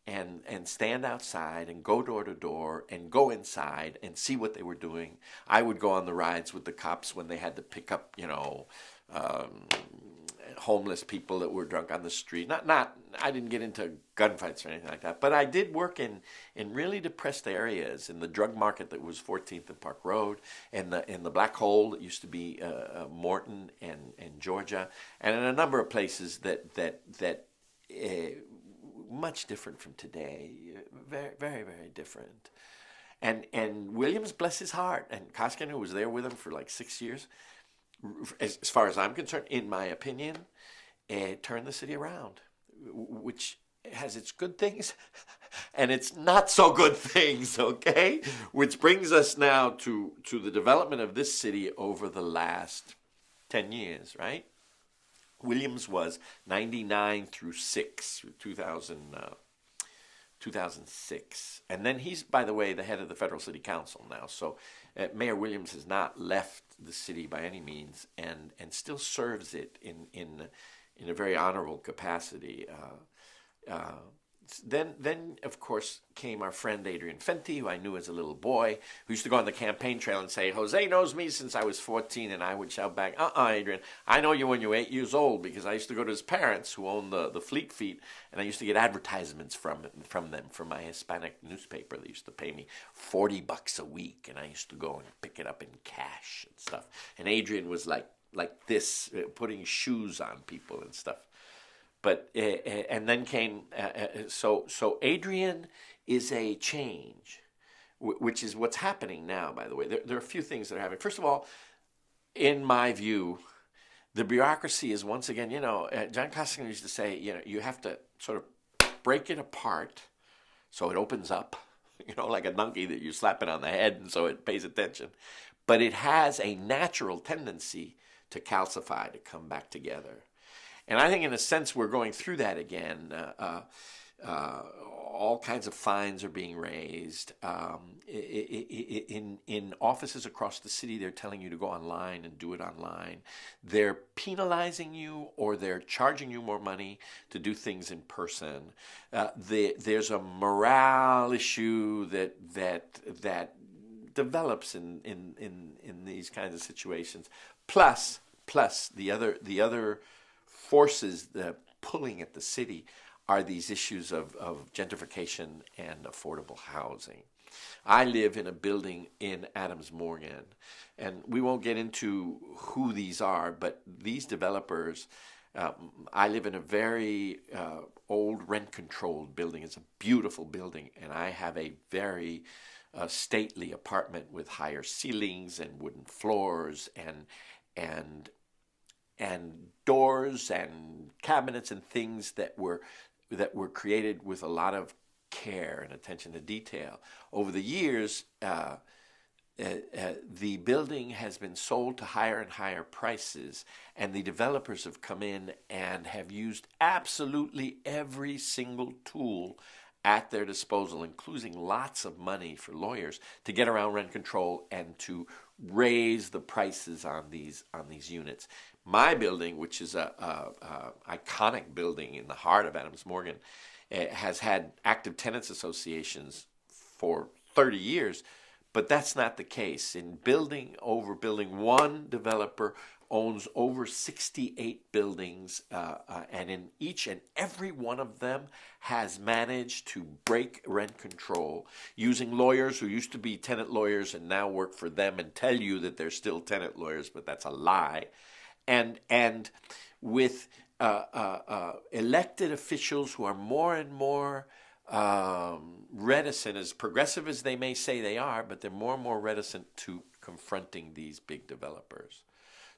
and stand outside and go door to door and go inside and see what they were doing. I would go on the rides with the cops when they had to pick up, you know, homeless people that were drunk on the street. I didn't get into gunfights or anything like that, but I did work in really depressed areas, in the drug market that was 14th and Park Road, in the black hole that used to be Morton and Georgia, and in a number of places that much different from today, very, very, very different. And Williams, bless his heart, and Koskinen, who was there with him for like 6 years, as far as I'm concerned, in my opinion, turned the city around, which has its good things and its not so good things, okay? Which brings us now to the development of this city over the last 10 years, right? Williams was 99 through 2006. And then he's, by the way, the head of the Federal City Council now. So Mayor Williams has not left the city by any means and still serves it in a very honorable capacity. Then, of course, came our friend Adrian Fenty, who I knew as a little boy, who used to go on the campaign trail and say, Jose knows me since I was 14, and I would shout back, Adrian, I know you when you were 8 years old, because I used to go to his parents, who owned the Fleet Feet, and I used to get advertisements from them, from my Hispanic newspaper. They used to pay me $40 a week, and I used to go and pick it up in cash and stuff. And Adrian was like this, putting shoes on people and stuff. but and then came so Adrian is a change, which is what's happening now. By the way, there are a few things that are happening. First of all, in my view, the bureaucracy is once again, John Costigan used to say, you have to sort of break it apart so it opens up, like a donkey that you slap it on the head and so it pays attention. But it has a natural tendency to calcify, to come back together. And I think in a sense we're going through that again. All kinds of fines are being raised. In offices across the city, they're telling you to go online and do it online. They're penalizing you, or they're charging you more money to do things in person. There's a morale issue that develops in these kinds of situations. Plus the other forces that pulling at the city are these issues of gentrification and affordable housing. I live in a building in Adams Morgan, and we won't get into who these are, but these developers, I live in a very old rent-controlled building. It's a beautiful building, and I have a very stately apartment with higher ceilings and wooden floors and doors and cabinets and things that were created with a lot of care and attention to detail. Over the years, the building has been sold to higher and higher prices, and the developers have come in and have used absolutely every single tool at their disposal, including lots of money for lawyers, to get around rent control and to raise the prices on these units. My building, which is a iconic building in the heart of Adams Morgan, has had active tenants associations for 30 years, but that's not the case. In building, one developer owns over 68 buildings, and in each and every one of them has managed to break rent control using lawyers who used to be tenant lawyers and now work for them and tell you that they're still tenant lawyers, but that's a lie. And with elected officials who are more and more reticent, as progressive as they may say they are, but they're more and more reticent to confronting these big developers.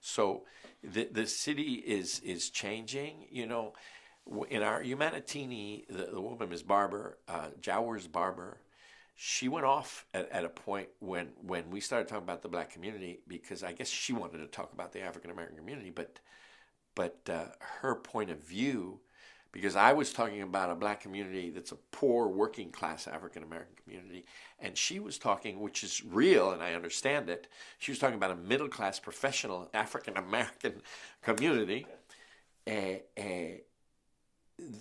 So the city is changing. In our Humanitini, the woman, Ms. Barber, Jowers Barber, she went off at a point when we started talking about the black community, because I guess she wanted to talk about the African American community, but her point of view, because I was talking about a black community that's a poor working class African American community, and she was talking, which is real and I understand it, she was talking about a middle class professional African American community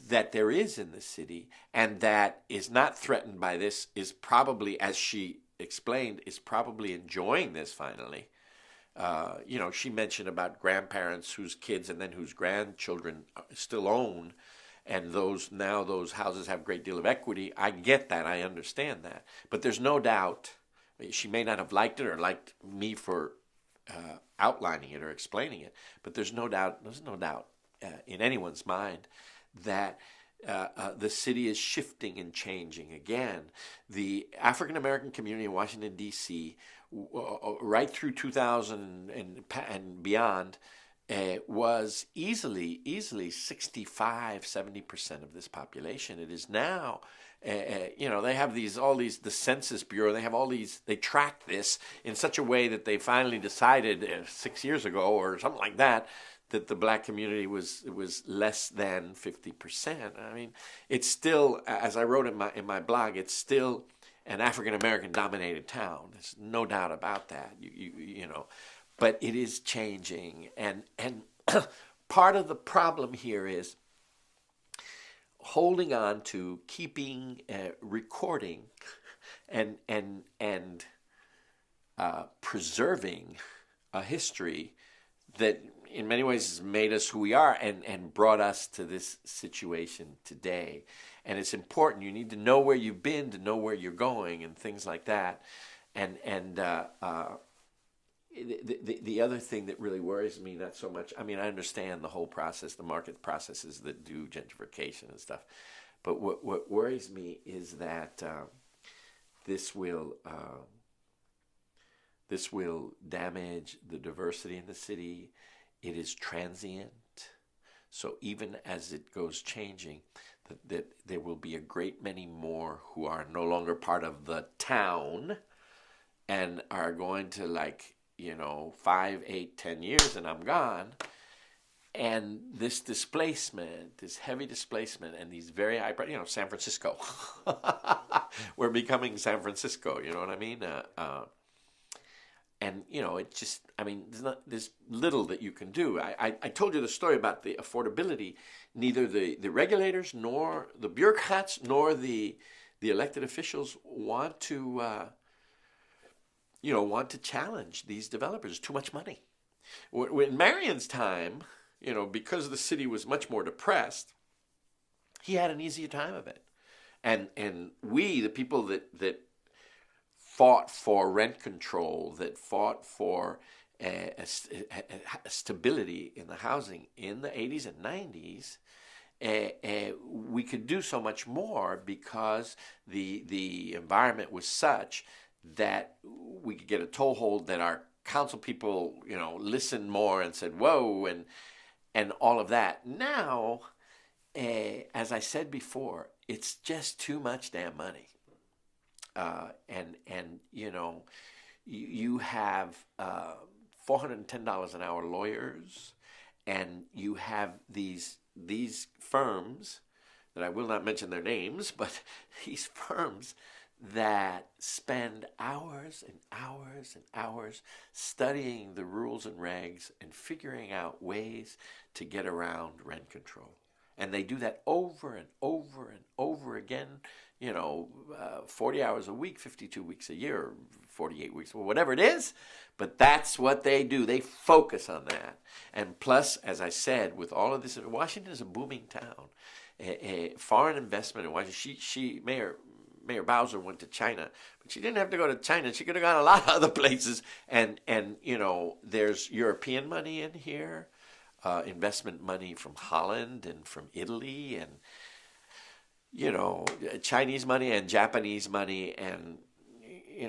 that there is in the city, and that is not threatened by this, is probably, as she explained, is probably enjoying this finally. She mentioned about grandparents whose kids and then whose grandchildren still own, and those houses have a great deal of equity. I get that, I understand that, but there's no doubt, she may not have liked it or liked me for outlining it or explaining it, but there's no doubt in anyone's mind that the city is shifting and changing again. The African American community in Washington, D.C., right through 2000 and beyond, was easily 65-70% of this population. It is now, they have the Census Bureau, they track this in such a way that they finally decided 6 years ago or something like that the black community was less than 50%. I mean, it's still, as I wrote in my blog, it's still an African American dominated town. There's no doubt about that. But it is changing, and part of the problem here is holding on to, keeping, recording, and preserving a history that in many ways has made us who we are and brought us to this situation today. And it's important. You need to know where you've been to know where you're going and things like that. And the other thing that really worries me, not so much, I mean, I understand the whole process, the market processes that do gentrification and stuff, but what worries me is that this will damage the diversity in the city. It is transient, so even as it goes changing, that there will be a great many more who are no longer part of the town and are going to, like, 5, 8, 10 years and I'm gone. And this displacement, this heavy displacement, and these very high, San Francisco. We're becoming San Francisco, you know what I mean? And, it just, I mean, there's little that you can do. I told you the story about the affordability. Neither the regulators nor the bureaucrats nor the elected officials want to challenge these developers. Too much money. In Marion's time, because the city was much more depressed, he had an easier time of it. And we, the people that fought for rent control, that fought for a stability in the housing in the 80s and 90s, we could do so much more because the environment was such that we could get a toehold, that our council people, listened more and said, whoa, and all of that. Now, as I said before, it's just too much damn money. You have $410 an hour lawyers, and you have these firms that I will not mention their names, but these firms that spend hours and hours and hours studying the rules and regs and figuring out ways to get around rent control. And they do that over and over and over again, 40 hours a week, 52 weeks a year, 48 weeks, whatever it is. But that's what they do. They focus on that. And plus, as I said, with all of this, Washington is a booming town. Foreign investment in Washington. Mayor Bowser went to China, but she didn't have to go to China. She could have gone a lot of other places. And there's European money in here. Investment money from Holland and from Italy, and Chinese money and Japanese money. And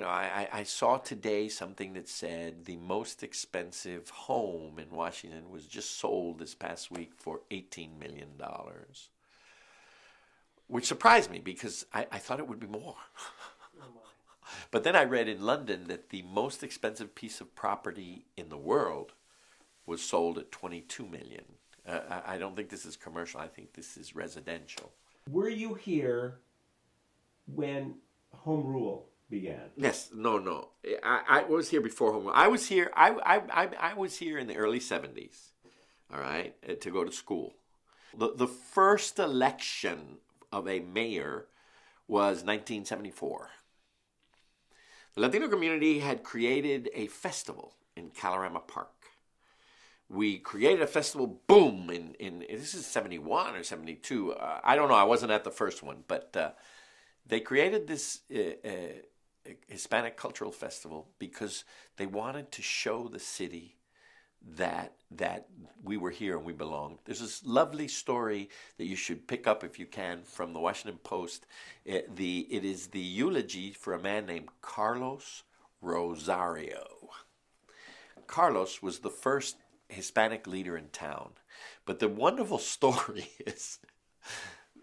I saw today something that said the most expensive home in Washington was just sold this past week for $18 million, which surprised me because I thought it would be more. But then I read in London that the most expensive piece of property in the world was sold at $22 million. I don't think this is commercial. I think this is residential. Were you here when Home Rule began? Yes. No. I was here before Home Rule. I was here. I was here in the early 70s. All right, to go to school. The first election of a mayor was 1974. The Latino community had created a festival in Calorama Park. We created a festival, boom, in this is 71 or 72. I don't know. I wasn't at the first one, but they created this Hispanic Cultural Festival because they wanted to show the city that we were here and we belonged. There's this lovely story that you should pick up if you can from the Washington Post. It is the eulogy for a man named Carlos Rosario. Carlos was the first Hispanic leader in town. But the wonderful story is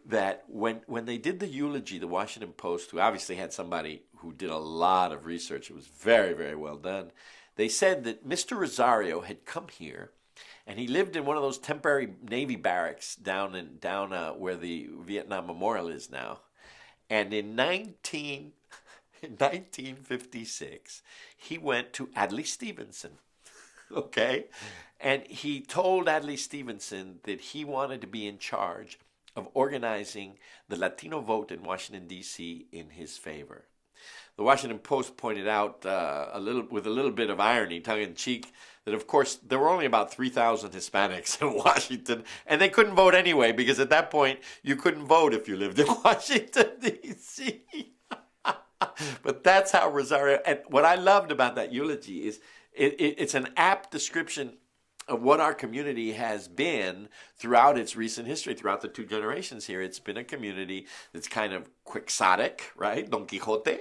that when they did the eulogy, the Washington Post, who obviously had somebody who did a lot of research, it was very, very well done, they said that Mr. Rosario had come here and he lived in one of those temporary Navy barracks down where the Vietnam Memorial is now. And in 1956, he went to Adlai Stevenson. Okay? And he told Adlai Stevenson that he wanted to be in charge of organizing the Latino vote in Washington, D.C. in his favor. The Washington Post pointed out with a little bit of irony, tongue-in-cheek, that of course there were only about 3,000 Hispanics in Washington, and they couldn't vote anyway because at that point you couldn't vote if you lived in Washington, D.C. But that's how Rosario, and what I loved about that eulogy is it's an apt description of what our community has been throughout its recent history, throughout the two generations here. It's been a community that's kind of quixotic, right? Don Quixote.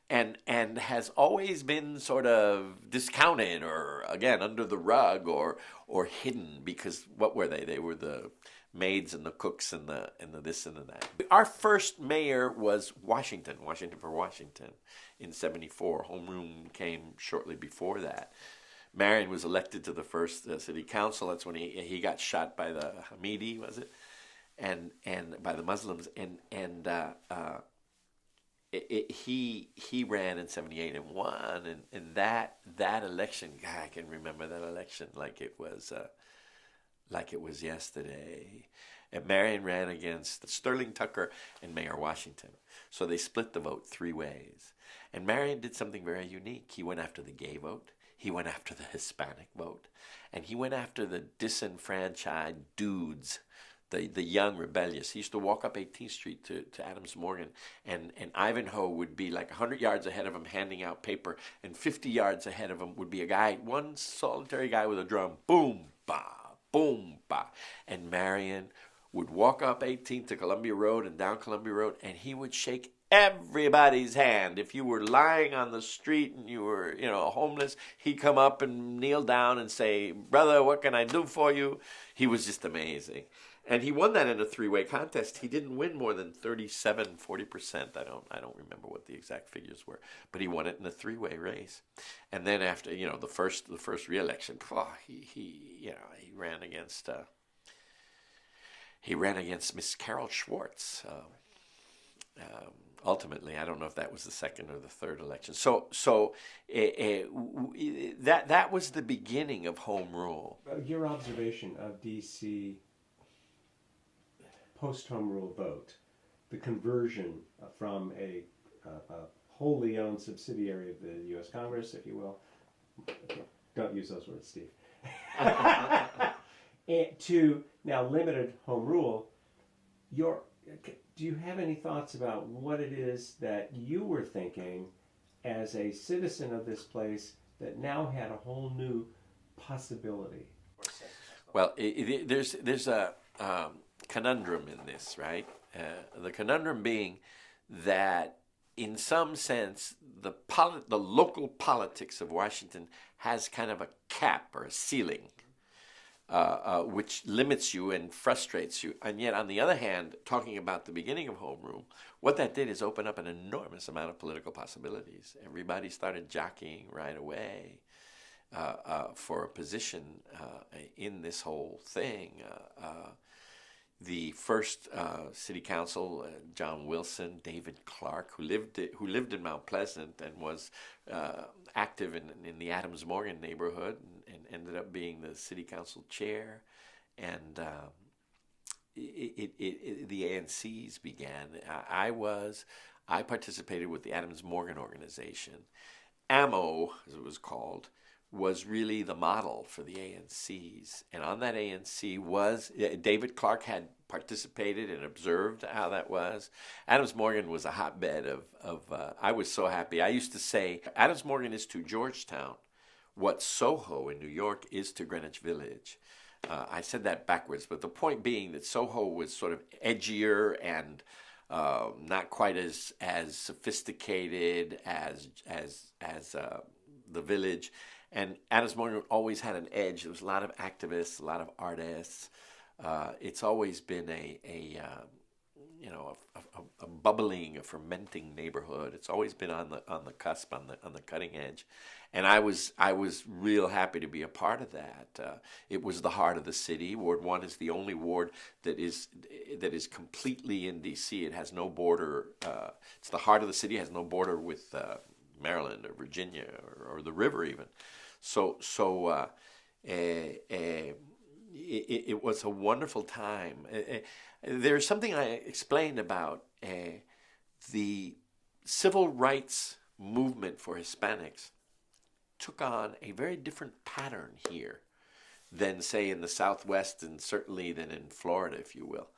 And has always been sort of discounted or, again, under the rug or hidden, because what were they? They were the maids and the cooks and the this and the that. Our first mayor was Washington for Washington in 74. Homeroom came shortly before that. Marion was elected to the first city council. That's when he got shot by the Hamidi, was it? And by the Muslims. He ran in 78 and won, and that election, God, I can remember that election like it was yesterday. And Marion ran against Sterling Tucker and Mayor Washington, so they split the vote 3 ways. And Marion did something very unique. He went after the gay vote, he went after the Hispanic vote, and he went after the disenfranchised dudes. The young rebellious. He used to walk up 18th Street to Adams Morgan, and Ivanhoe would be like 100 yards ahead of him handing out paper, and 50 yards ahead of him would be a guy, one solitary guy with a drum, boom, ba, boom, ba. And Marion would walk up 18th to Columbia Road and down Columbia Road, and he would shake everybody's hand. If you were lying on the street and you were, homeless, he'd come up and kneel down and say, "Brother, what can I do for you?" He was just amazing. And he won that in a 3-way contest. He didn't win more than 37-40%. I don't remember what the exact figures were, but he won it in a 3-way race. And then after the first re-election, he ran against Miss Carol Schwartz. Ultimately, I don't know if that was the second or the third election. So that was the beginning of home rule. Your observation of D.C. post-home rule vote, the conversion from a wholly owned subsidiary of the U.S. Congress, if you will. Don't use those words, Steve. And to now limited home rule. Do you have any thoughts about what it is that you were thinking as a citizen of this place that now had a whole new possibility? Well, there's a conundrum in this, right? The conundrum being that, in some sense, the local politics of Washington has kind of a cap or a ceiling, which limits you and frustrates you. And yet, on the other hand, talking about the beginning of home rule, what that did is open up an enormous amount of political possibilities. Everybody started jockeying right away for a position in this whole thing. The first city council, John Wilson, David Clark, who lived in Mount Pleasant and was active in the Adams Morgan neighborhood, and ended up being the city council chair, and the ANCs began. I participated with the Adams Morgan organization. AMO, as it was called, was really the model for the ANCs. And on that ANC was, David Clark had participated and observed how that was. Adams Morgan was a hotbed of I was so happy. I used to say, Adams Morgan is to Georgetown what Soho in New York is to Greenwich Village. I said that backwards, but the point being that Soho was sort of edgier and not quite as sophisticated as the Village. And Adams Morgan always had an edge. There was a lot of activists, a lot of artists. It's always been a bubbling, a fermenting neighborhood. It's always been on the cusp, on the cutting edge, and I was real happy to be a part of that. It was the heart of the city. Ward 1 is the only ward that is completely in D.C. It has no border. It's the heart of the city. It has no border with Maryland or Virginia or the river even. So it was a wonderful time. There's something I explained about the civil rights movement for Hispanics took on a very different pattern here than, say, in the Southwest, and certainly than in Florida, if you will.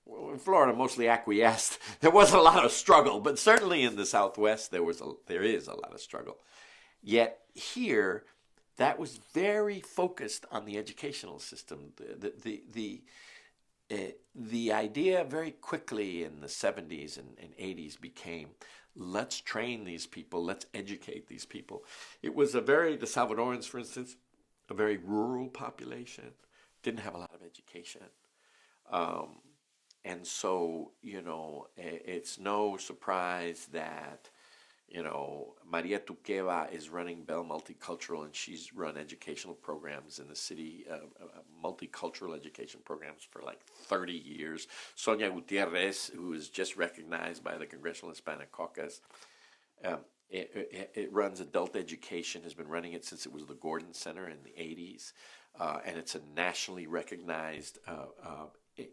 Well, in Florida, mostly acquiesced. There was a lot of struggle, but certainly in the Southwest, there is a lot of struggle. Yet here, that was very focused on the educational system. The idea very quickly in the 70s and 80s became, let's train these people, let's educate these people. It was the Salvadorans, for instance, a very rural population, didn't have a lot of education. And so, it's no surprise that, Maria Tuqueva is running Bell Multicultural, and she's run educational programs in the city, multicultural education programs for like 30 years. Sonia Gutierrez, who is just recognized by the Congressional Hispanic Caucus, it runs adult education, has been running it since it was the Gordon Center in the 80s, and it's a nationally recognized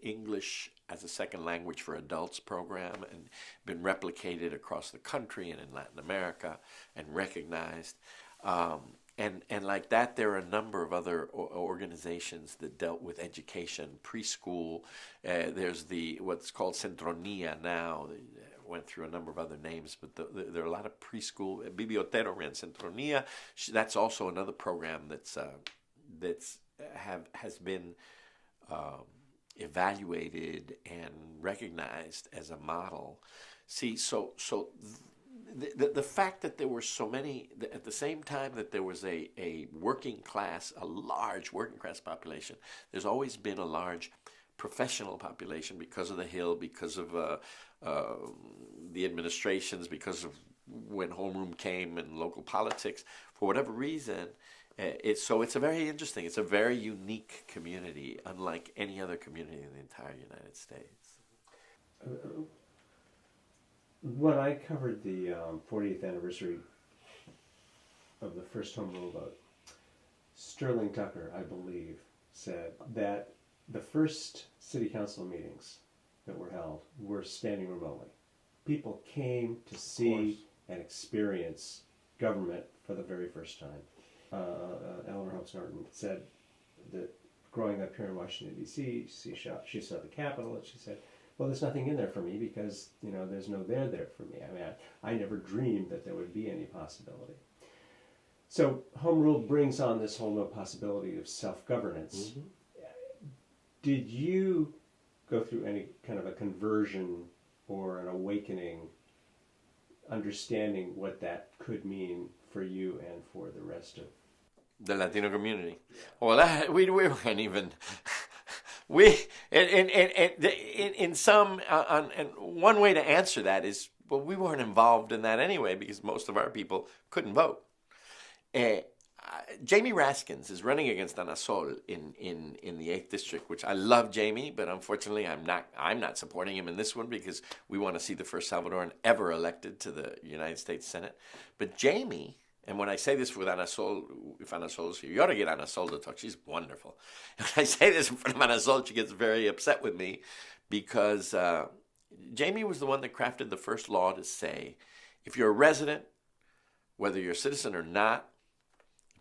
English as a second language for adults program, and been replicated across the country and in Latin America and recognized. And like that, there are a number of other organizations that dealt with education, preschool. There's what's called Centronia now. They went through a number of other names, but there are a lot of preschool. Bibliotero ran Centronia. That's also another program has been evaluated and recognized as a model. See, so the fact that there were so many, at the same time that there was a large working class population, there's always been a large professional population because of the Hill, because of the administrations, because of when homeroom came and local politics, for whatever reason. It's a very interesting, it's a very unique community, unlike any other community in the entire United States. When I covered the 40th anniversary of the first home rule vote, Sterling Tucker, I believe, said that the first city council meetings that were held were standing room only. People came to see and experience government for the very first time. Eleanor Holmes Norton said that growing up here in Washington, D.C., she saw the Capitol, and she said, well, there's nothing in there for me because, there's no there for me. I mean, I never dreamed that there would be any possibility. So home rule brings on this whole new possibility of self-governance. Mm-hmm. Did you go through any kind of a conversion or an awakening, understanding what that could mean for you and for the rest of the Latino community? Well, we weren't even. We in some and one way to answer that is, well, we weren't involved in that anyway because most of our people couldn't vote. Jamie Raskins is running against Ana Sol in the 8th District, which I love Jamie, but unfortunately I'm not supporting him in this one because we want to see the first Salvadoran ever elected to the United States Senate. But Jamie, and when I say this with Ana Sol, if Ana Sol's here, you ought to get Ana Sol to talk. She's wonderful. And when I say this in front of Ana Sol, she gets very upset with me because Jamie was the one that crafted the first law to say, if you're a resident, whether you're a citizen or not,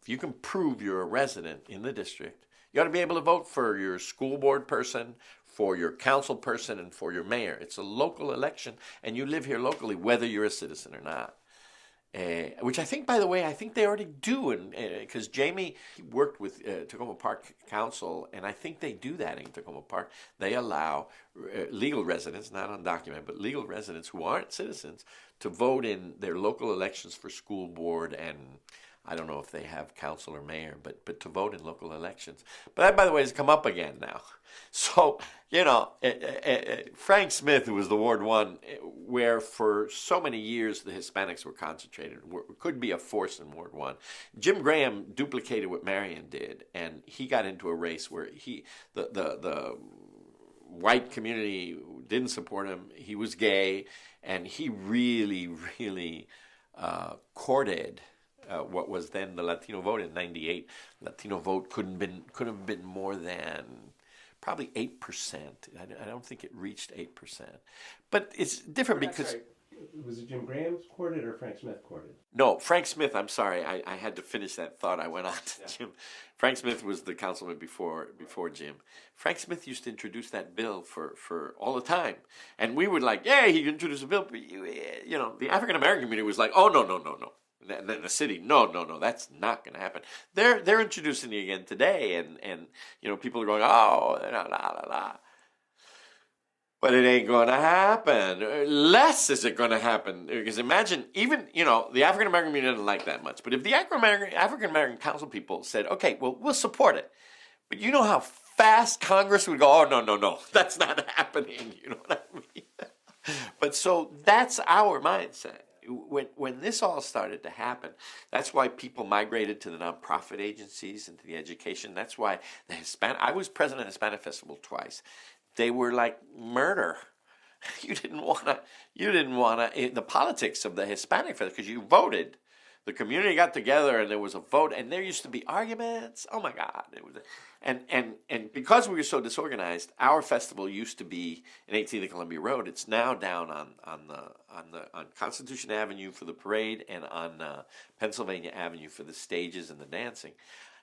if you can prove you're a resident in the district, you ought to be able to vote for your school board person, for your council person, and for your mayor. It's a local election, and you live here locally, whether you're a citizen or not. Which I think, by the way, they already do, because Jamie worked with Tacoma Park Council, and I think they do that in Tacoma Park. They allow legal residents, not undocumented, but legal residents who aren't citizens to vote in their local elections for school board, and I don't know if they have council or mayor, but to vote in local elections. But that, by the way, has come up again now. So, Frank Smith, who was the Ward 1, where for so many years the Hispanics were concentrated, could be a force in Ward 1. Jim Graham duplicated what Marion did, and he got into a race where the white community didn't support him. He was gay, and he really, really courted what was then the Latino vote in '98. Latino vote could have been more than probably 8%. I don't think it reached 8%. But it's different because... Sorry. Was it Jim Graham courted or Frank Smith courted? No, Frank Smith, I'm sorry. I had to finish that thought. I went on to Jim. Frank Smith was the councilman before Jim. Frank Smith used to introduce that bill for all the time. And we would like, he introduced a bill. But the African-American community was like, oh, no. And then the city, no, that's not going to happen. They're introducing it again today, and people are going, oh, la la la. But it ain't going to happen. Less is it going to happen. Because imagine, even, the African American community doesn't like that much. But if the African American council people said, okay, well, we'll support it. But you know how fast Congress would go, oh, no, that's not happening. You know what I mean? But so that's our mindset. When this all started to happen, that's why people migrated to the nonprofit agencies and to the education. That's why I was president of the Hispanic Festival twice. They were like murder. You didn't want to, the politics of the Hispanic Festival, because you voted. The community got together and there was a vote, and there used to be arguments. Oh my God. It was, and because we were so disorganized, our festival used to be in 18th and Columbia Road. It's now down on Constitution Avenue for the parade, and on Pennsylvania Avenue for the stages and the dancing.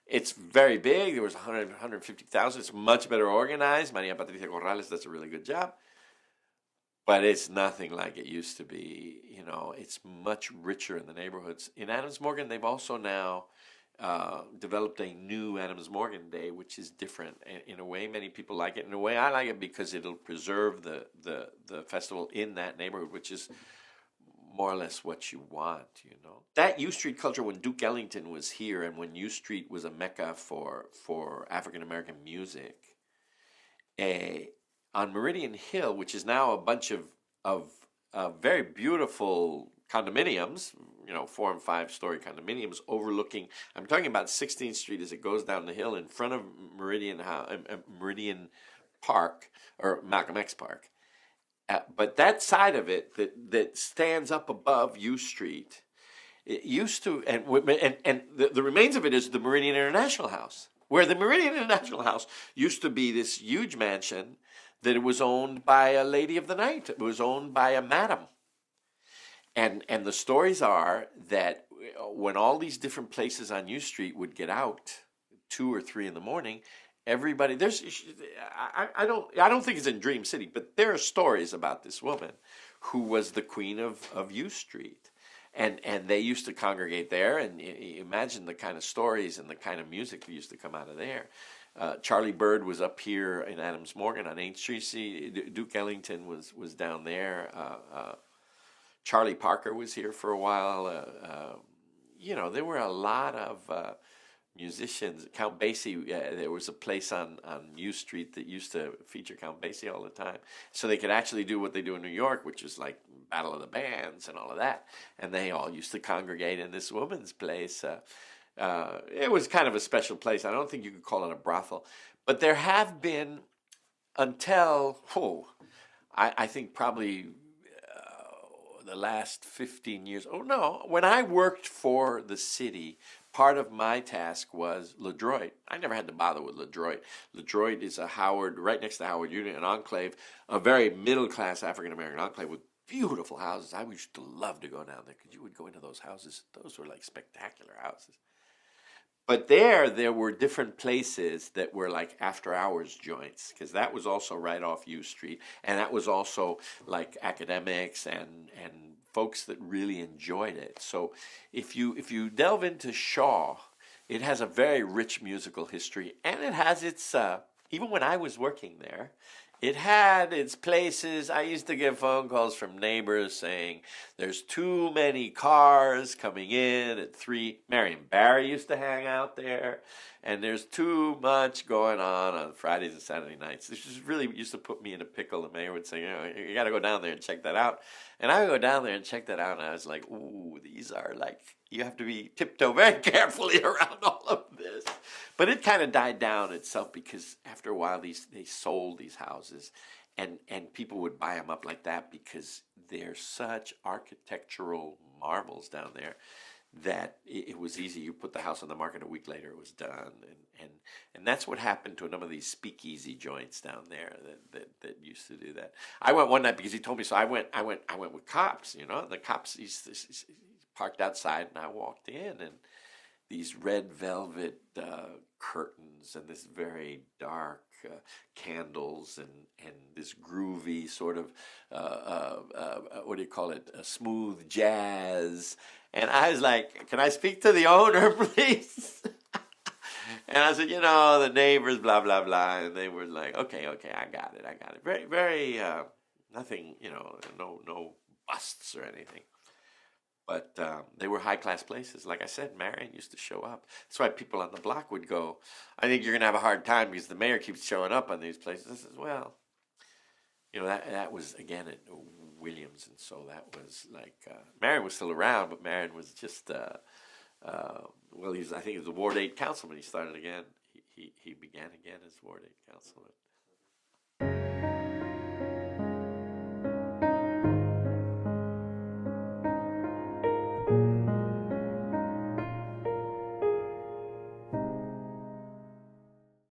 It's very big. There was 150,000. It's much better organized. Maria Patricia Corrales does a really good job. But it's nothing like it used to be. It's much richer in the neighborhoods. In Adams Morgan, they've also now developed a new Adams Morgan Day, which is different. In a way, many people like it. In a way, I like it because it'll preserve the festival in that neighborhood, which is more or less what you want, That U Street culture, when Duke Ellington was here, and when U Street was a mecca for African-American music, on Meridian Hill, which is now a bunch of very beautiful condominiums, 4 and 5 story condominiums overlooking, I'm talking about 16th Street as it goes down the hill in front of Meridian Park, or Malcolm X Park. But that side of it that stands up above U Street, it used to, and the remains of it is the Meridian International House, where the Meridian International House used to be this huge mansion that it was owned by a lady of the night. It was owned by a madam. And the stories are that when all these different places on U Street would get out 2 or 3 in the morning, everybody, I don't think it's in Dream City, but there are stories about this woman who was the queen of U Street. And they used to congregate there, and imagine the kind of stories and the kind of music that used to come out of there. Charlie Bird was up here in Adams Morgan on 8th Street. See, Duke Ellington was down there. Charlie Parker was here for a while. There were a lot of musicians. Count Basie, there was a place on U Street that used to feature Count Basie all the time. So they could actually do what they do in New York, which is like Battle of the Bands and all of that. And they all used to congregate in this woman's place. It was kind of a special place. I don't think you could call it a brothel. But there have been, until, I think probably the last 15 years. Oh, no. When I worked for the city, part of my task was LaDroit. I never had to bother with LaDroit. LaDroit is a Howard, right next to Howard Union, an enclave, a very middle-class African-American enclave with beautiful houses. I used to love to go down there because you would go into those houses. Those were like spectacular houses. But there were different places that were like after-hours joints, because that was also right off U Street, and that was also like academics and folks that really enjoyed it. So if you delve into Shaw, it has a very rich musical history, and it has its even when I was working there, it had its places. I used to get phone calls from neighbors saying, there's too many cars coming in at 3. Marion Barry used to hang out there. And there's too much going on Fridays and Saturday nights. This just really used to put me in a pickle. The mayor would say, you got to go down there and check that out. And I would go down there and check that out. And I was like, ooh, these are like, you have to be tiptoe very carefully around all of this. But it kind of died down itself, because after a while they sold these houses, and people would buy them up like that because they're such architectural marvels down there that it was easy. You put the house on the market, a week later it was done, and that's what happened to a number of these speakeasy joints down there that used to do that. I went one night because he told me so. I went with cops. The cops he's parked outside, and I walked in, and these red velvet curtains and this very dark candles and this groovy sort of what do you call it? Smooth jazz. And I was like, "Can I speak to the owner, please?" And I said, the neighbors, blah blah blah, and they were like, "Okay, I got it. Very, very nothing, no busts or anything." But they were high-class places. Like I said, Marion used to show up. That's why people on the block would go, "I think you're going to have a hard time because the mayor keeps showing up on these places." I said, "Well, that was, again, at Williams, and so that was like, Marion was still around, but Marion was just, well, I think he was a Ward 8 councilman. He started again. He began again as Ward 8 councilman."